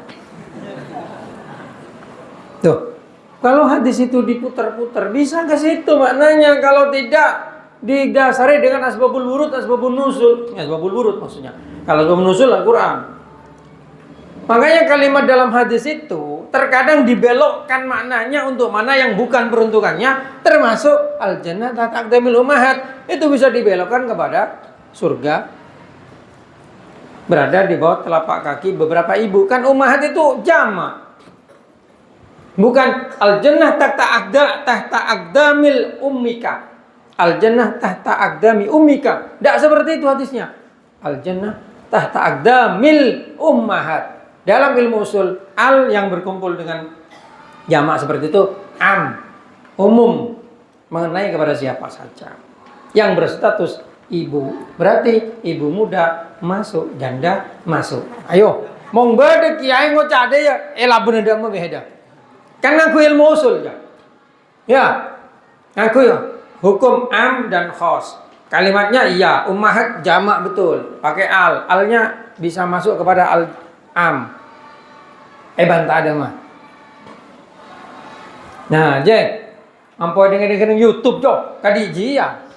Tuh. Kalau hadis itu diputar-putar, bisa ke situ maknanya. Kalau tidak, didasari dengan asbabul wurud, asbabul nuzul. Asbabul wurud maksudnya. Kalau asbabul nuzul Al-Quran. Makanya kalimat dalam hadis itu terkadang dibelokkan maknanya untuk mana yang bukan peruntukannya. Termasuk al-jannah tahta aqdamil ummahat. Itu bisa dibelokkan kepada surga. Berada di bawah telapak kaki beberapa ibu. Kan ummahat itu jamak. Bukan al-jannah tahta aqdamil ummika. Al-jannah tahta aqdami ummika. Tidak seperti itu hadisnya. Al-jannah tahta aqdamil ummahat. Dalam ilmu usul, al yang berkumpul dengan jamak seperti itu am, umum, mengenai kepada siapa saja yang berstatus ibu. Berarti ibu muda masuk, janda masuk. Ayo, mong bade kiai ngocade ya elah bener mau beda. Kan ngaku ilmu usul ya. Ya. Ngaku ya. Hukum am dan khos. Kalimatnya iya, ummahat jamak betul, pakai al. Alnya bisa masuk kepada al am. Bantah ada mah. Nah, je. Ampoi dengan YouTube jo, kadiji ya.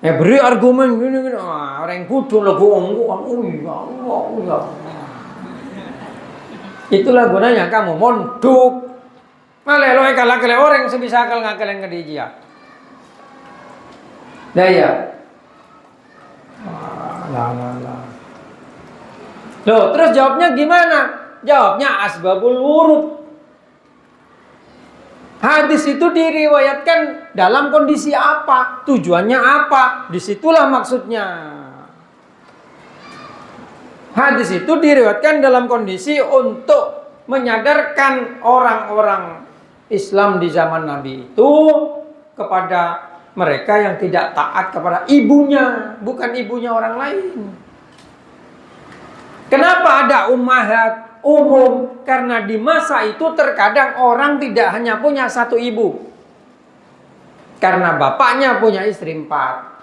Beri argumen gini. Orang kudu lagu Allah. Itulah gunanya kamu monduk. Malah lo kalah kele orang sebisa akal ngakal yang kedijia. Daya. Lah. Loh, terus jawabnya gimana? Jawabnya asbabul wurud. Hadis itu diriwayatkan dalam kondisi apa? Tujuannya apa? Disitulah maksudnya. Hadis itu diriwayatkan dalam kondisi untuk menyadarkan orang-orang Islam di zaman Nabi itu kepada mereka yang tidak taat kepada ibunya, bukan ibunya orang lain. Kenapa ada ummahat umum? Karena di masa itu terkadang orang tidak hanya punya satu ibu. Karena bapaknya punya istri 4.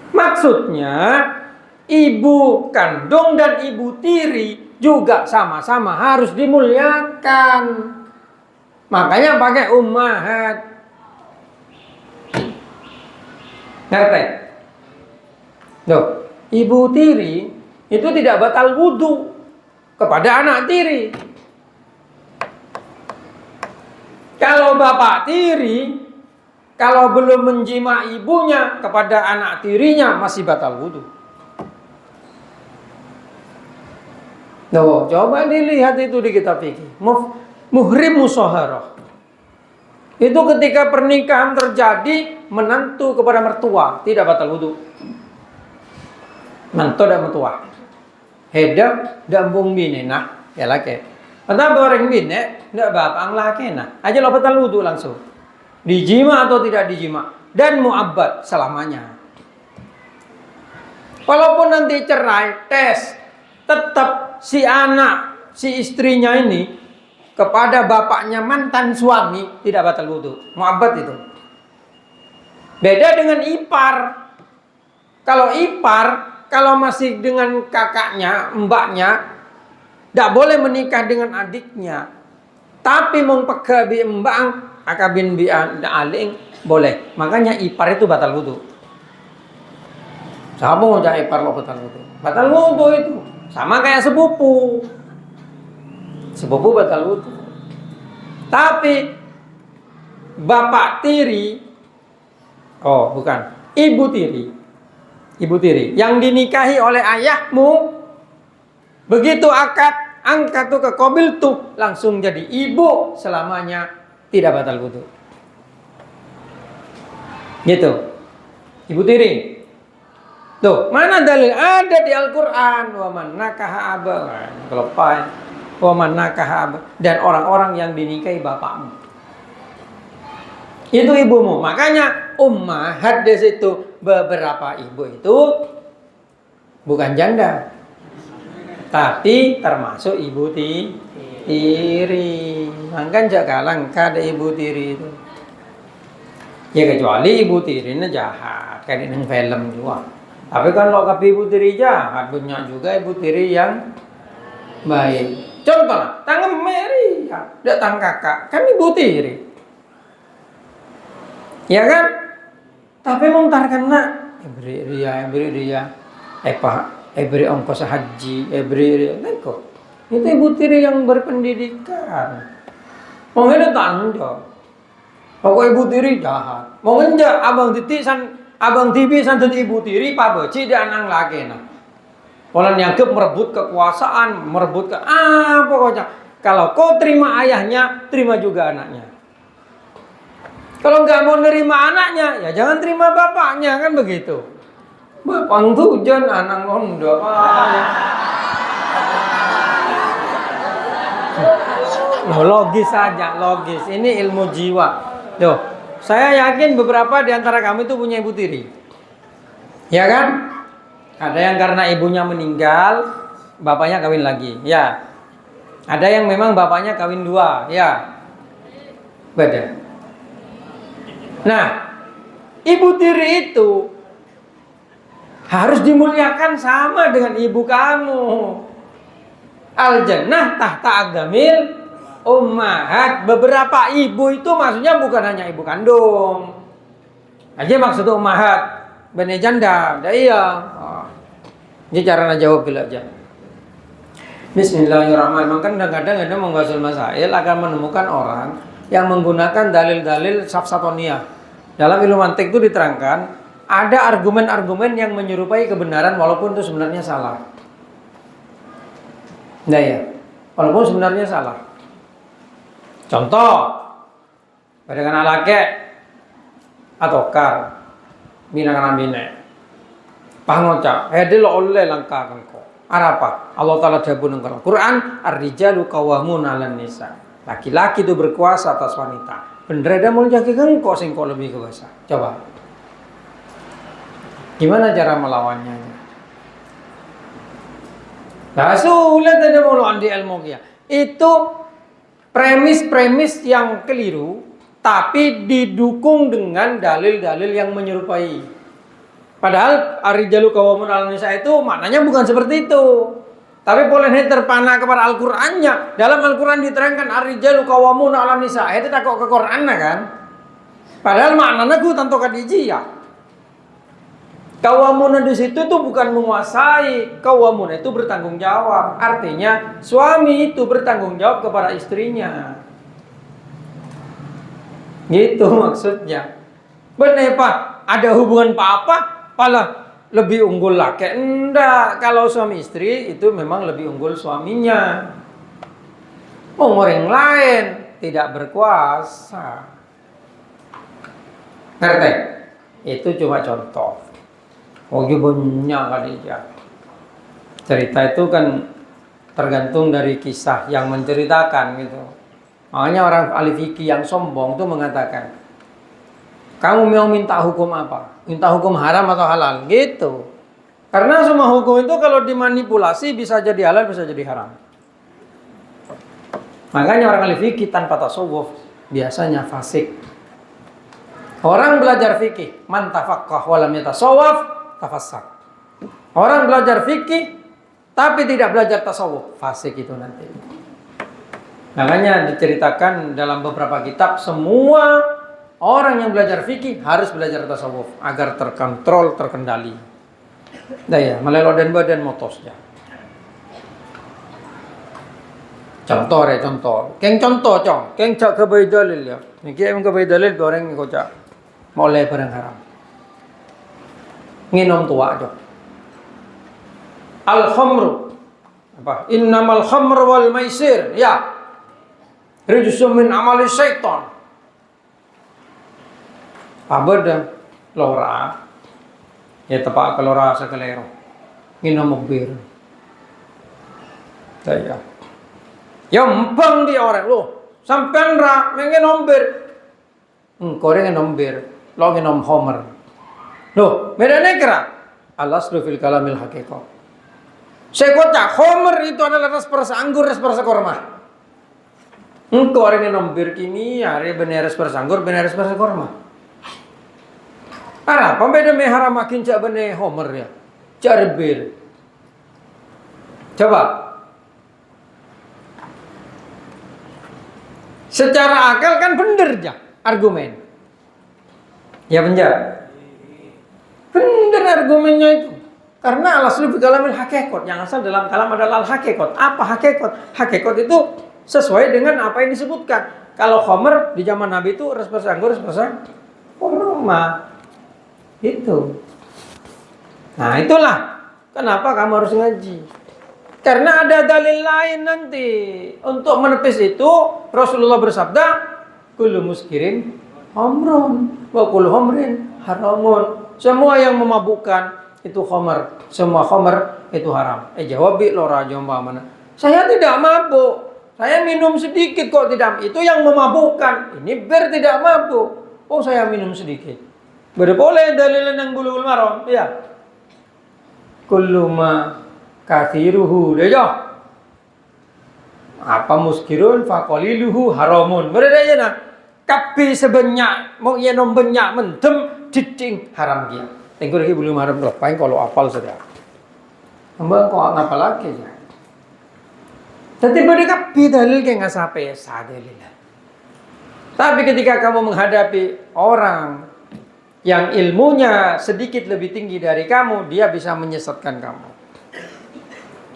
Maksudnya, ibu kandung dan ibu tiri juga sama-sama harus dimuliakan. Makanya pakai ummahat. Ngerti? Loh, ibu tiri itu tidak batal wudu kepada anak tiri. Kalau bapak tiri, kalau belum menjima ibunya kepada anak tirinya masih batal wudu. Loh, coba dilihat itu di kitab fikih. Muhrim musyaharah. Itu ketika pernikahan terjadi menantu kepada mertua tidak batal wudu. Mantu dan mertua. Heda dan bung bini nah, ya laki. Kenapa orang bini ndak bapak laki nah. Aja lo batal wudu langsung. Dijima atau tidak dijima dan mu'abbad selamanya. Walaupun nanti cerai, tes tetap si anak, si istrinya ini kepada bapaknya mantan suami tidak batal wudu. Mu'abbad itu. Beda dengan ipar. Kalau ipar, kalau masih dengan kakaknya, mbaknya, tidak boleh menikah dengan adiknya. Tapi mengpegabi mbak akabin bi aling boleh. Makanya ipar itu batal wudu. Siapa mau ipar lo batal wudu? Batal wudu itu. Sama kayak sepupu. sepupu batal wudu. Tapi bapak tiri, oh bukan, ibu tiri yang dinikahi oleh ayahmu, begitu angkat tuh ke qabil tuh langsung jadi ibu selamanya, tidak batal wudu. Gitu. Ibu tiri. Tuh, mana dalil? Ada di Al-Qur'an, wa man nakaha aba. Kelepai. Wa man nakaha aba, dan orang-orang yang dinikahi bapakmu. Itu ibumu. Makanya ummahat di situ, beberapa ibu itu bukan janda, tapi termasuk ibu tiri. Mangkan jakalang kada ibu tiri itu. Ya kecuali ibu tirinya jahat, kayak di film juga. Tapi kan kalau ibu tiri jahat, banyak juga ibu tiri yang baik. Contoh, tangan Mary, datang kakak, kan ibu tiri. Ya kan? Tapi mungtar kena beri dia, beri ongkos haji, beri kok. Itu ibu tiri yang berpendidikan. Mau itu tanda. Pokok ibu tiri jahat. Mau ngenjak abang tibi san ibu tiri pak beci dia anak lagi nah. Orang yang merebut kekuasaan, merebut pokoknya. Kalau kau terima ayahnya, terima juga anaknya. Kalau nggak mau nerima anaknya, ya jangan terima bapaknya, kan begitu. Bapak tuh jangan anak ngondo logis saja, logis. Ini ilmu jiwa. Loh, saya yakin beberapa di antara kami itu punya ibu tiri. Ya kan? Ada yang karena ibunya meninggal, bapaknya kawin lagi. Ya. Ada yang memang bapaknya kawin dua. Ya. Beda. Nah, ibu tiri itu harus dimuliakan sama dengan ibu kamu. Al-jannah tahta aqdamil ummahat. Beberapa ibu itu maksudnya bukan hanya ibu kandung. Aja maksud ummahat bani janda. Iya. Ini cara jawab bila aja. Bismillahirrahmanirrahim. Kan kadang-kadang ada mengbasul masail akan menemukan orang yang menggunakan dalil-dalil safsatoniyah. Dalam ilmu mantik itu diterangkan ada argumen-argumen yang menyerupai kebenaran walaupun itu sebenarnya salah. Nah ya, walaupun sebenarnya salah. Contoh, pada kana lake atau kar bina kana bina. Pangoca, hedelo oleh langka kangko. Arapa? Allah Taala jawab nang Quran, ar-rijalu qawwamun 'alan nisa. Laki-laki itu berkuasa atas wanita. Bener ada mau jaga kengko sing kok lebih kuasa. Coba. Gimana cara melawannya? Nah, sulit ada mau andi ilmu kia. Itu premis-premis yang keliru, tapi didukung dengan dalil-dalil yang menyerupai. Padahal ar-rijalu qawwamun 'alan nisa itu maknanya bukan seperti itu. Tapi boleh terpana kepada Al-Qur'annya. Dalam Al-Qur'an diterangkan ar-rijalu qawwamun 'alan nisa. Itu tak kok ke Qur'an kan? Padahal maknanya ku tentu kadijiyah. Qawwamun di situ tuh bukan menguasai. Qawwamun itu bertanggung jawab. Artinya suami itu bertanggung jawab kepada istrinya. Gitu maksudnya. Bener Pak, ada hubungan apa? Malah lebih unggul laki. Enggak, kalau suami istri itu memang lebih unggul suaminya. Orang lain tidak berkuasa. Ngerti? Itu cuma contoh. Banyak Khadijah. Cerita itu kan tergantung dari kisah yang menceritakan gitu. Makanya orang ahli fikih yang sombong itu mengatakan, kamu mau minta hukum apa? Minta hukum haram atau halal? Gitu. Karena semua hukum itu kalau dimanipulasi bisa jadi halal, bisa jadi haram. Makanya orang ahli fikih tanpa tasawuf biasanya fasik. Orang belajar fikih, man tafaqqah wa lam yatasawwaf, tafassak. Orang belajar fikih tapi tidak belajar tasawuf, fasik itu nanti. Makanya diceritakan dalam beberapa kitab semua orang yang belajar fikih harus belajar tasawuf agar terkontrol, terkendali. Nah ya, melelo dan badan motosnya. Contoh. Keng contoh cong. Keng cak kebai dalil ya. Niki emang kebai dalil goreng kocak. Mulai barang haram. Nginom tua cong. Al khamru. Apa? Innamal khamru wal maisir. Ya. Rijsum min amali syaitan. Abada lora. Ya tepak kelora sakelero. Nginom bir. Saya. Yang di orang lo sampean ra mengen nomber koreng nomber lo ngenom homer lo medane kira alaslu fil kalamil haqiqah sekota homer itu adalah ras perasa anggur ras perasa korma koreng nomber kini are bener ras perasa anggur bener ras perasa korma ara pembeda me haram makin cak bene homer ya cak bir coba. Secara akal kan bener ya argumen. Ya bener. Bener argumennya itu. Karena al-aslu fi kalamil haqiqat, yang asal dalam kalam adalah al-haqiqat. Apa haqiqat? Haqiqat itu sesuai dengan apa yang disebutkan. Kalau khamr di zaman Nabi itu ras anggur, ras korma. Itu. Nah, itulah kenapa kamu harus ngaji. Karena ada dalil lain nanti. Untuk menepis itu Rasulullah bersabda, kullu muskirin khamrun wa kullu khamrin haramun. Semua yang memabukkan itu khamr, semua khamr itu haram. Jawabi lora jomba mana? Saya tidak mabuk. Saya minum sedikit kok tidak. Itu yang memabukkan. Ini bir tidak mabuk. Oh, saya minum sedikit. Boleh dalil yang bulughul maram, ya. Kullu ma kathiruhu deja apa muskirun faqaliluhu haramun berada aja nah kapi sebanyak mau ia nom banyak mendem cicing haram dia tengok lagi belum haram loh paling kalau apal saja hamba kok ngapa lagi ya tapi pada kapi dalil kayak nggak sampai sadalil tapi ketika kamu menghadapi orang yang ilmunya sedikit lebih tinggi dari kamu dia bisa menyesatkan kamu.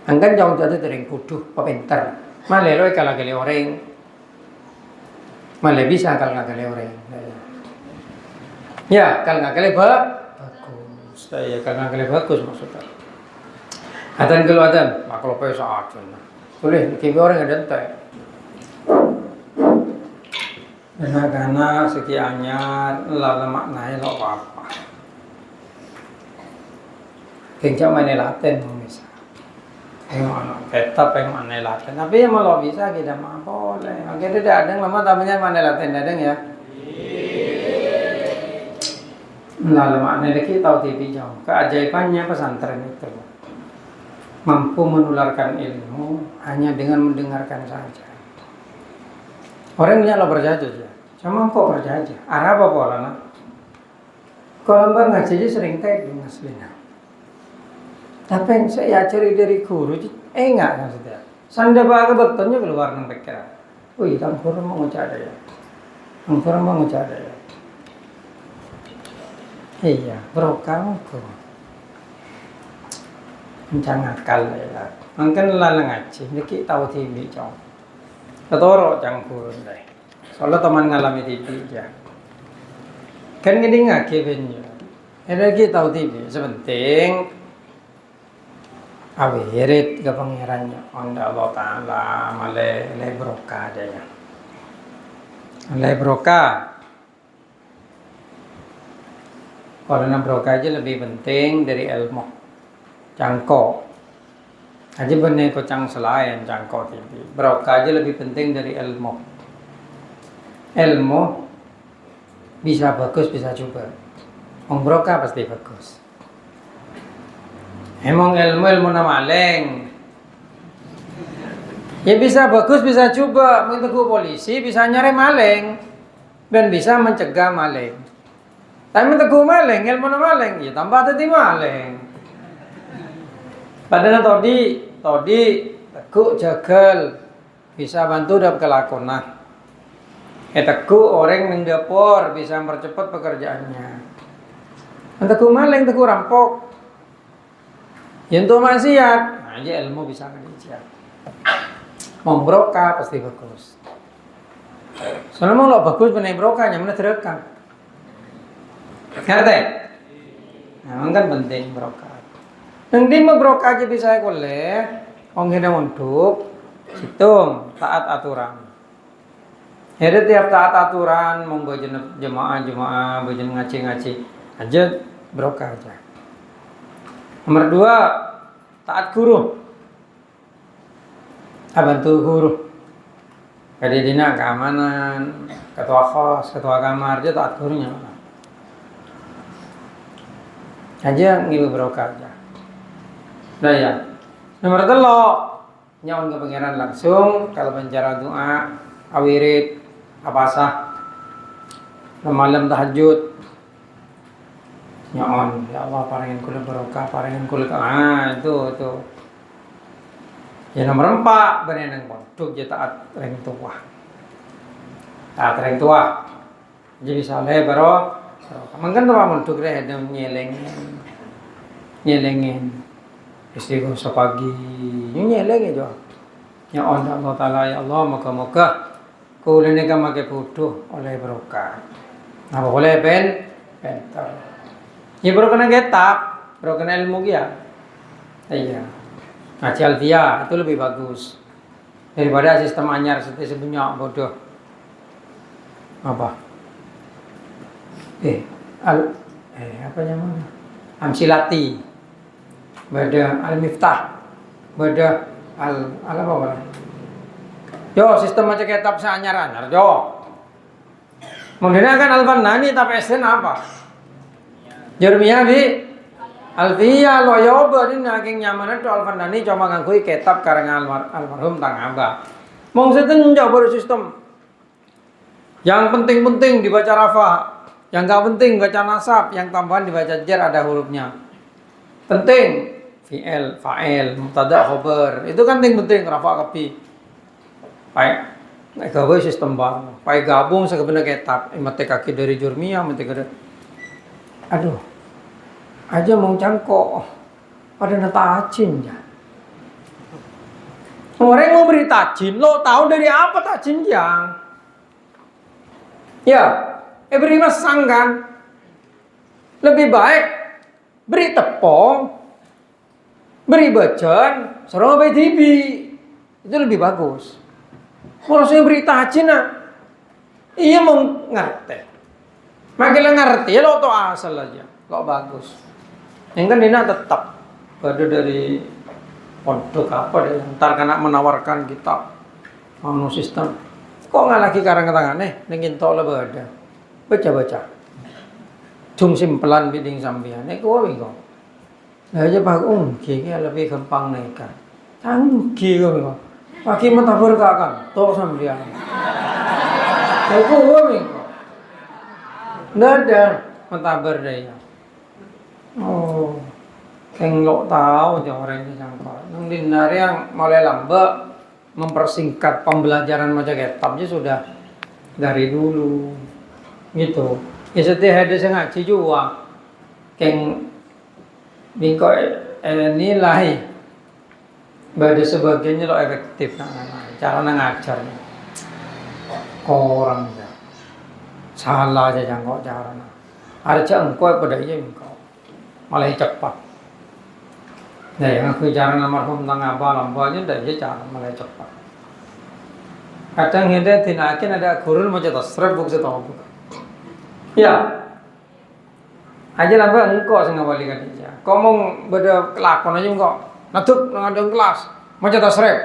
Angkan jauh jatuh dari kudu, pinter. Malah lo kalau kali orang, malah bisa kalau nggak kali orang. Ya kalau nggak kali bagus, ya kalau nggak kali bagus maksudnya. Atan kalau atan, makhluk pesa aja. Boleh, kita orang ada tak. Karena sekiannya lalu maknanya lo apa? Kencang mana laten misal. Tetap yang mana laten, tapi yang mau bisa kita mah boleh. Kita tidak ada lama tapinya mana laten ada ya. Lalu makna kita tahu TV jauh. Keajaibannya pesantren itu mampu menularkan ilmu hanya dengan mendengarkan saja. Orangnya lo berjajah ya, cuma kok berjajah. Arab apa orang? Kalau mbak ngaji sering tadi aslinya. Tapi saya cari dari guru, enggak maksudnya. Sanda baga bertanya keluar ng pikiran. Uy, ang kurang mau ngucada ya. Ang kurang mau ngucada ya. Iya, bro kamu kok. Kencang akal ya. Mungkin lalang ngaji, niki tahu TV jauh. Ketoro cangkur deh. Soalnya teman ngalami TV ya. Kan gini nggak Kevin ya. Ada kita tahu TV, sepenting. Awirit ke pangerannya onda Allah Ta'ala male lebroka aja ya lebroka karena broka aja lebih penting dari ilmu cangko aja bener kocang selain cangko TV broka aja lebih penting dari ilmu bisa bagus bisa coba broka pasti bagus. Emang ilmu nama maleng. Ya bisa bagus, bisa coba menteguh polisi, bisa nyari maleng dan bisa mencegah maleng. Tapi menteguh maleng, ilmu nama maleng, ya tambah tadi maleng. Padahal tadi teguh jagal bisa bantu dapat kelakonan. Teguh orang yang dapur bisa mempercepat pekerjaannya. Teguh maleng, teguh rampok. Yang untuk maksiat, aja ilmu bisa ngajak. Mau brokah pasti bagus. Soalnya mau lo bagus bener brokahnya mana direkam. Ngerti? Nah, kan penting brokah. Nang di brokah aja bisa boleh. Wong hina untuk situng taat aturan. Jadi tiap taat aturan monggo jemaah bojen ngaji-ngaji aja brokah aja. Nomor 2 taat guru. Bantu guru. Jadi dina keamanan, ketua kos, ketua kamar, dia taat gurunya mana? Aja ngilu brokah aja. Nah ya. Nomor 3 nyaon ke pangeran langsung kalau bicara doa, awirid, apasah, malam tahajud. Nyaon, ya Allah paringin kula barokah, paringin kula itu. Ya nomor 4 benenang pondok je taat reng tua. Taat reng tua. Jadi saleh baro. Mangkan tua pondok re ada nyelengin. Istri ko sa pagi, nyeleng aja. Ya Allah Taala ya Allah moga-moga kula ni ka makeputuh oleh barokah. Apa boleh pentar. Ya baru kena kitab, baru kena ilmu dia. Iya. Ngaji alfiah itu lebih bagus daripada sistem anyar seperti sebelumnya bodoh. Apa? Apa namanya? Amsilati. Bada al-miftah. Bada apa? Yo, sistem macam kitab seanyar-anyar, yo. Mungkin kan Al-Fannani tapi SN apa? Jurmiyah bi Alfiya lo yoba din naging nyaman itu Al-Fannani cuma ngangkui kitab karangan almarhum Tang Aba. Mau setenja baru sistem. Yang penting-penting dibaca rafa, yang enggak penting baca nasab, yang tambahan dibaca jar ada hurufnya. Penting fi'il, fa'il, mubtada, khabar. Itu kan penting rafa kapi. Baik. Nek gawe sistem baru. Baik gabung sebenarnya kitab, mate kaki dari Jurmiyah, mate dari aduh. Aja mau cangkok pada tajin ya. Orang mau beri tajin, lo tahu dari apa tajin yang? Ya, beri masang kan. Lebih baik beri tepung, beri bacaan, suruh beri TV. Itu lebih bagus. Kalau saya beri tajin iya mau ngerti. Makin ngerti lo tuh asal aja, lo bagus. Yang kan Dina tetap ada dari pondok apa deh, ntar kena menawarkan kitab anu sistem. Kok nggak lagi karang tangannya, nengin tolak ada baca. Cung simpelan biding sambian, kau bingung. Nah aja pak kiki lebih gampang neka. Tangki kau bingung. Pakai mata berkakan, toh sambian. Kau bingung. Nggak ada mata berdaya. Oh, lo tahu aja orang ini sampai. Nang dinari yang mulai lambat mempersingkat pembelajaran macam kitabnya sudah dari dulu, gitu. Ya setiap ada saya ngaji juga, keng bingko nilai, pada sebagainya lo efektif cara ngajarnya. Orang ya salah aja jangan kok cara. Ada cengkok pada iya bingko. Malah cepat. Nah, yang aku cara almarhum Tang Aba lambanya dah dia cara malah cepat. Kadang hendak tinakin ada guru macam tasrif buku setahu. Ya. Aja lamba engkau sing ngawali kan dia. Kau mau beda kelakon aja engkau. Natuk ngadeng kelas macam tasrif.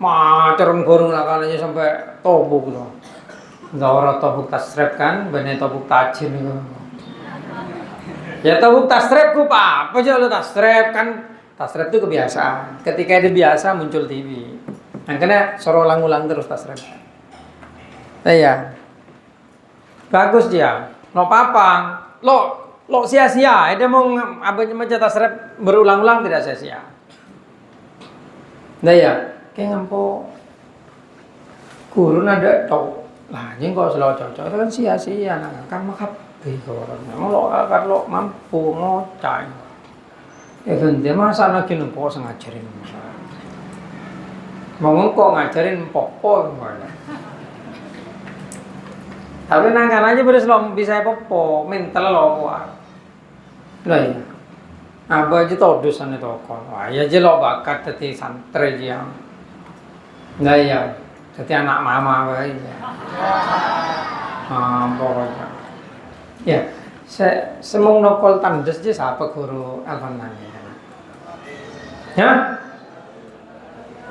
Macam guru lakannya sampai tobuk tu. Zawara tobuk tasrif kan, benar tobuk tajin itu. Ya tabuk tasrep ku apa aja lo tasrep kan tasrep itu kebiasaan. Ketika dia biasa muncul TV. Yang kena suruh ulang-ulang terus tasrep. Nah ya. Bagus dia. Lo papang, lo sia-sia. Dia mau abang macam tasrep berulang-ulang tidak sia-sia. Nah ya, kayak ngampo guru ada tau. Lah, jadi kalau selalu cocok itu kan sia-sia kan makap. Memang lo mampu ngocai. Ya ganti masa lagi nempo ngajarin. Mau kok ngajarin popo gimana? Tapi nangan aja belum bisa popo, mental lo kuat. Lah iya. Apa aja tau dosan itu kok. Wah, ya aja lo bakat jadi santri aja. Lah iya. Jadi anak mama aja. Pokoknya. Ya, semung nokol tandes aja siapa guru Alfanan ya? Ya?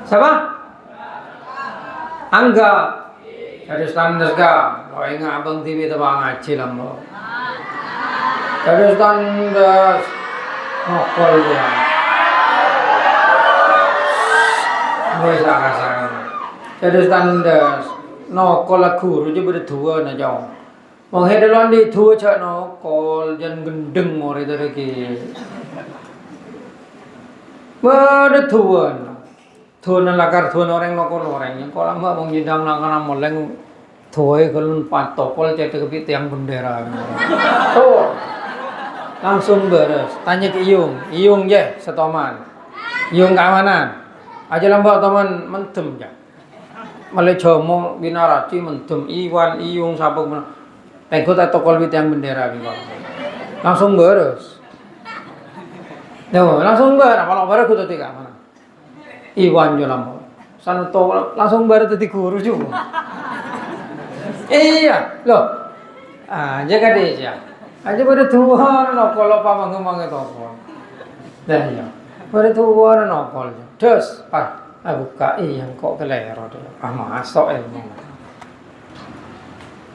Siapa? Angga. Ada tandes ga? Lo ingat abang TV itu bang ngaji lah mo. Ada tandes nokol ya. Boleh salah. Ada tandes nokol lah guru aja berdua na jauh. Wong hedalon di thua cha no kol jan gendeng more dari ki. Bada thua. Thua na lakar thua orang no kol orang yang kol amba wong jidang na kana moleng thua kolun patokol cete ke tiang bendera. Tuh. Langsung beres. Tanya ke Iyung je setoman. Iyung keamanan. Aja lambak teman mentem je. Malai jomo binarati mentem Iwan Iyung siapa pun. Tengkut atau kolbit yang bendera gitu. Langsung beres. No, langsung beres. Kalau beres aku tadi mana? Iwan jolam. Sana to langsung beres tadi guru juga. Iya, loh. Jaga dia. Aja pada Tuhan nokol apa manggung itu apa. Dah ya. Pada Tuhan nokol. Terus, buka yang kok kelero dia. Masuk ilmu.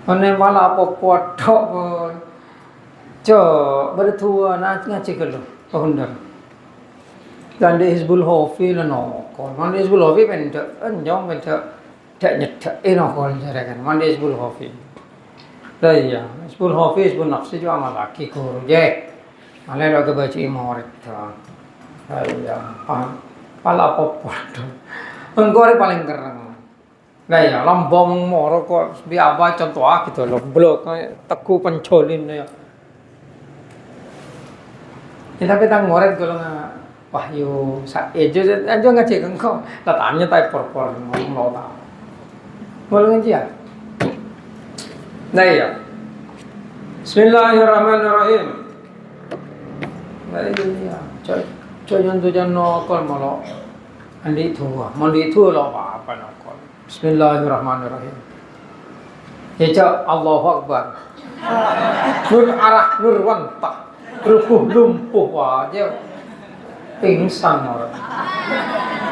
Ane malah apa potok pun. Bertua nak ngaji kalau pahundar. Dan di Hizbul Hofi lah nokol. Mandi Hizbul Hofi pendek, enjong pendek, tak nyetak nokol jarakan. Mandi Hizbul Hofi. Dah iya, Hizbul Hofi, Hizbul Nafsi juga malah laki guru je. Malah lagi baca imarat tu. Dah iya, pala apa potok. Engkau paling keren. Nah ya, lambang moro kok biasa contoh gitu loh, blok teku pencolin ya. Tapi tang ngoret kalau nggak wahyu aja ngaji engkau, tanya tay por ngomong lo tau. Boleh ngaji ya? Nah ya. Bismillahirrahmanirrahim. Nah iya, jangan tujuan nokol malah andi tua lo apa nokol. Bismillahirrahmanirrahim. Ya Allahu Akbar. Nur arah nur wantah. Rukuh lumpuh aja. Pingsan orang.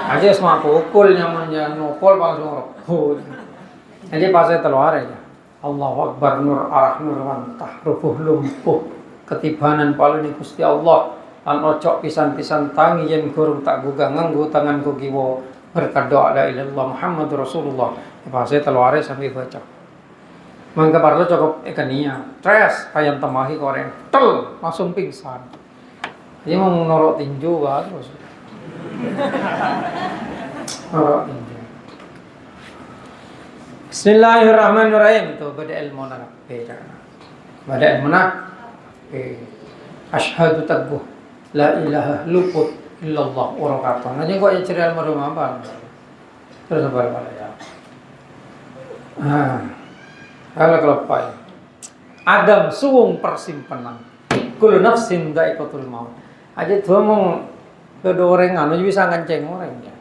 Aja semua pukul nyamannya nopol langsung rukuh. Jadi pasal keluar aja. Allahu Akbar nur arah nur wantah. Rukuh lumpuh. Ketibanan paluni Gusti Allah. An ocok pisan-pisan tangi yen gurung tak gugah nganggo tanganku kiwa. Berkata la ilallah Muhammad Rasulullah. Bahasa telware sampai baca. Mangga parlo cukup ekania. Tres payang temahi koreng. Tel langsung pingsan. Dia mau norok tinju bagus. Norok tinju. Bismillahirrahmanirrahim. Itu pada ilmu nak beda. Pada ilmu nak. Ashhadu tabuh la ilaha luput illallah orang kata. Nanti kok yang ceria almarhum apa? Terus apa ya? Kalau kelepai. Adam suwung persimpenan. Kullu nafsin dha'iqatul maut. Aja tuh mau kedua orang anu bisa nganceng orang ya.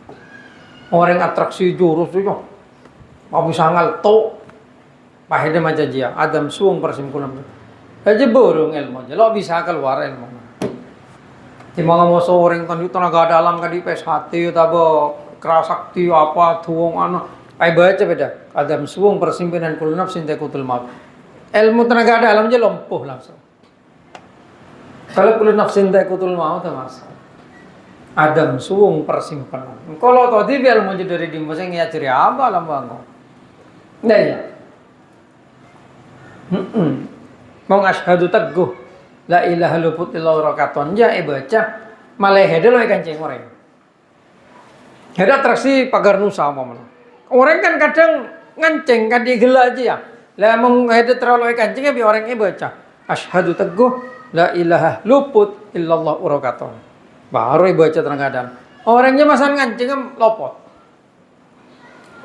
Orang atraksi jurus tu yo. Mau bisa ngalto. Pahede macam dia. Adam suwung persimpenan. Aja burung ilmu aja. Lo bisa keluar ilmu. Di mga mo soring kan itu tenaga dalam kan di PSHT atau kerasakti apa tuang anu ay baca beda Adam suwung persimpinan kullu nafsin dha'iqatul maut. Ilmu tenaga dalam aja lumpuh langsung. Kalau kullu nafsin dha'iqatul maut Mas. Adam suwung persimpinan. Kalau tadi ilmu aja dari dimba sing ya ciri apa lambang. Nah ya. Mau asyhadu teguh la ilaha luput illallah rakaton ja baca malah hede lo kancing orang. Hede atraksi pagar nusa momen. Orang kan kadang nganceng kan digela aja ya. Lah mung hede terlalu kancing ya bi orang baca asyhadu teguh la ilaha luput illallah rakaton. Baru baca kadang-kadang. Orangnya masan ngancing lopot.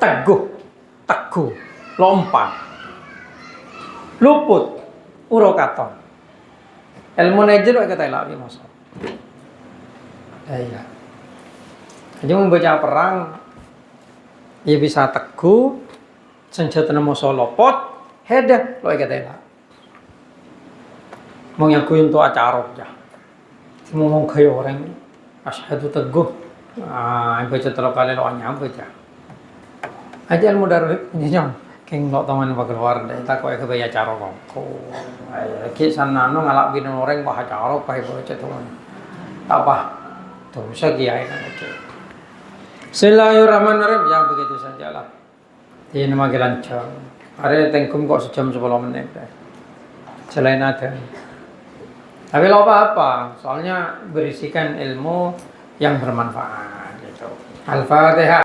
teguh, lompat, luput, urokaton. Ilmu nejer kok kita elak masa. Iya. Jadi membaca perang, ia bisa teguh, senjata masa lopot, hedah, lo kita elak. Mau yang kuyun tu acara aja. Semua kayak orang asyhadu teguh. Baca terlalu kali lo nyampe aja. Aja ilmu darah nyam. Keng lo teman pak keluar dari tak kau kebayar acara kau. Kisah nano ngalak bina orang bah acara bah baca tuan. Apa? Tuh sekian aja. Bismillahirrahmanirrahim. Yang begitu sajalah. Ini nama lancar. Ada tengkum kok sejam 10 menit. Selain ada. Tapi lo apa? Soalnya berisikan ilmu yang bermanfaat gitu. Al-Fatihah.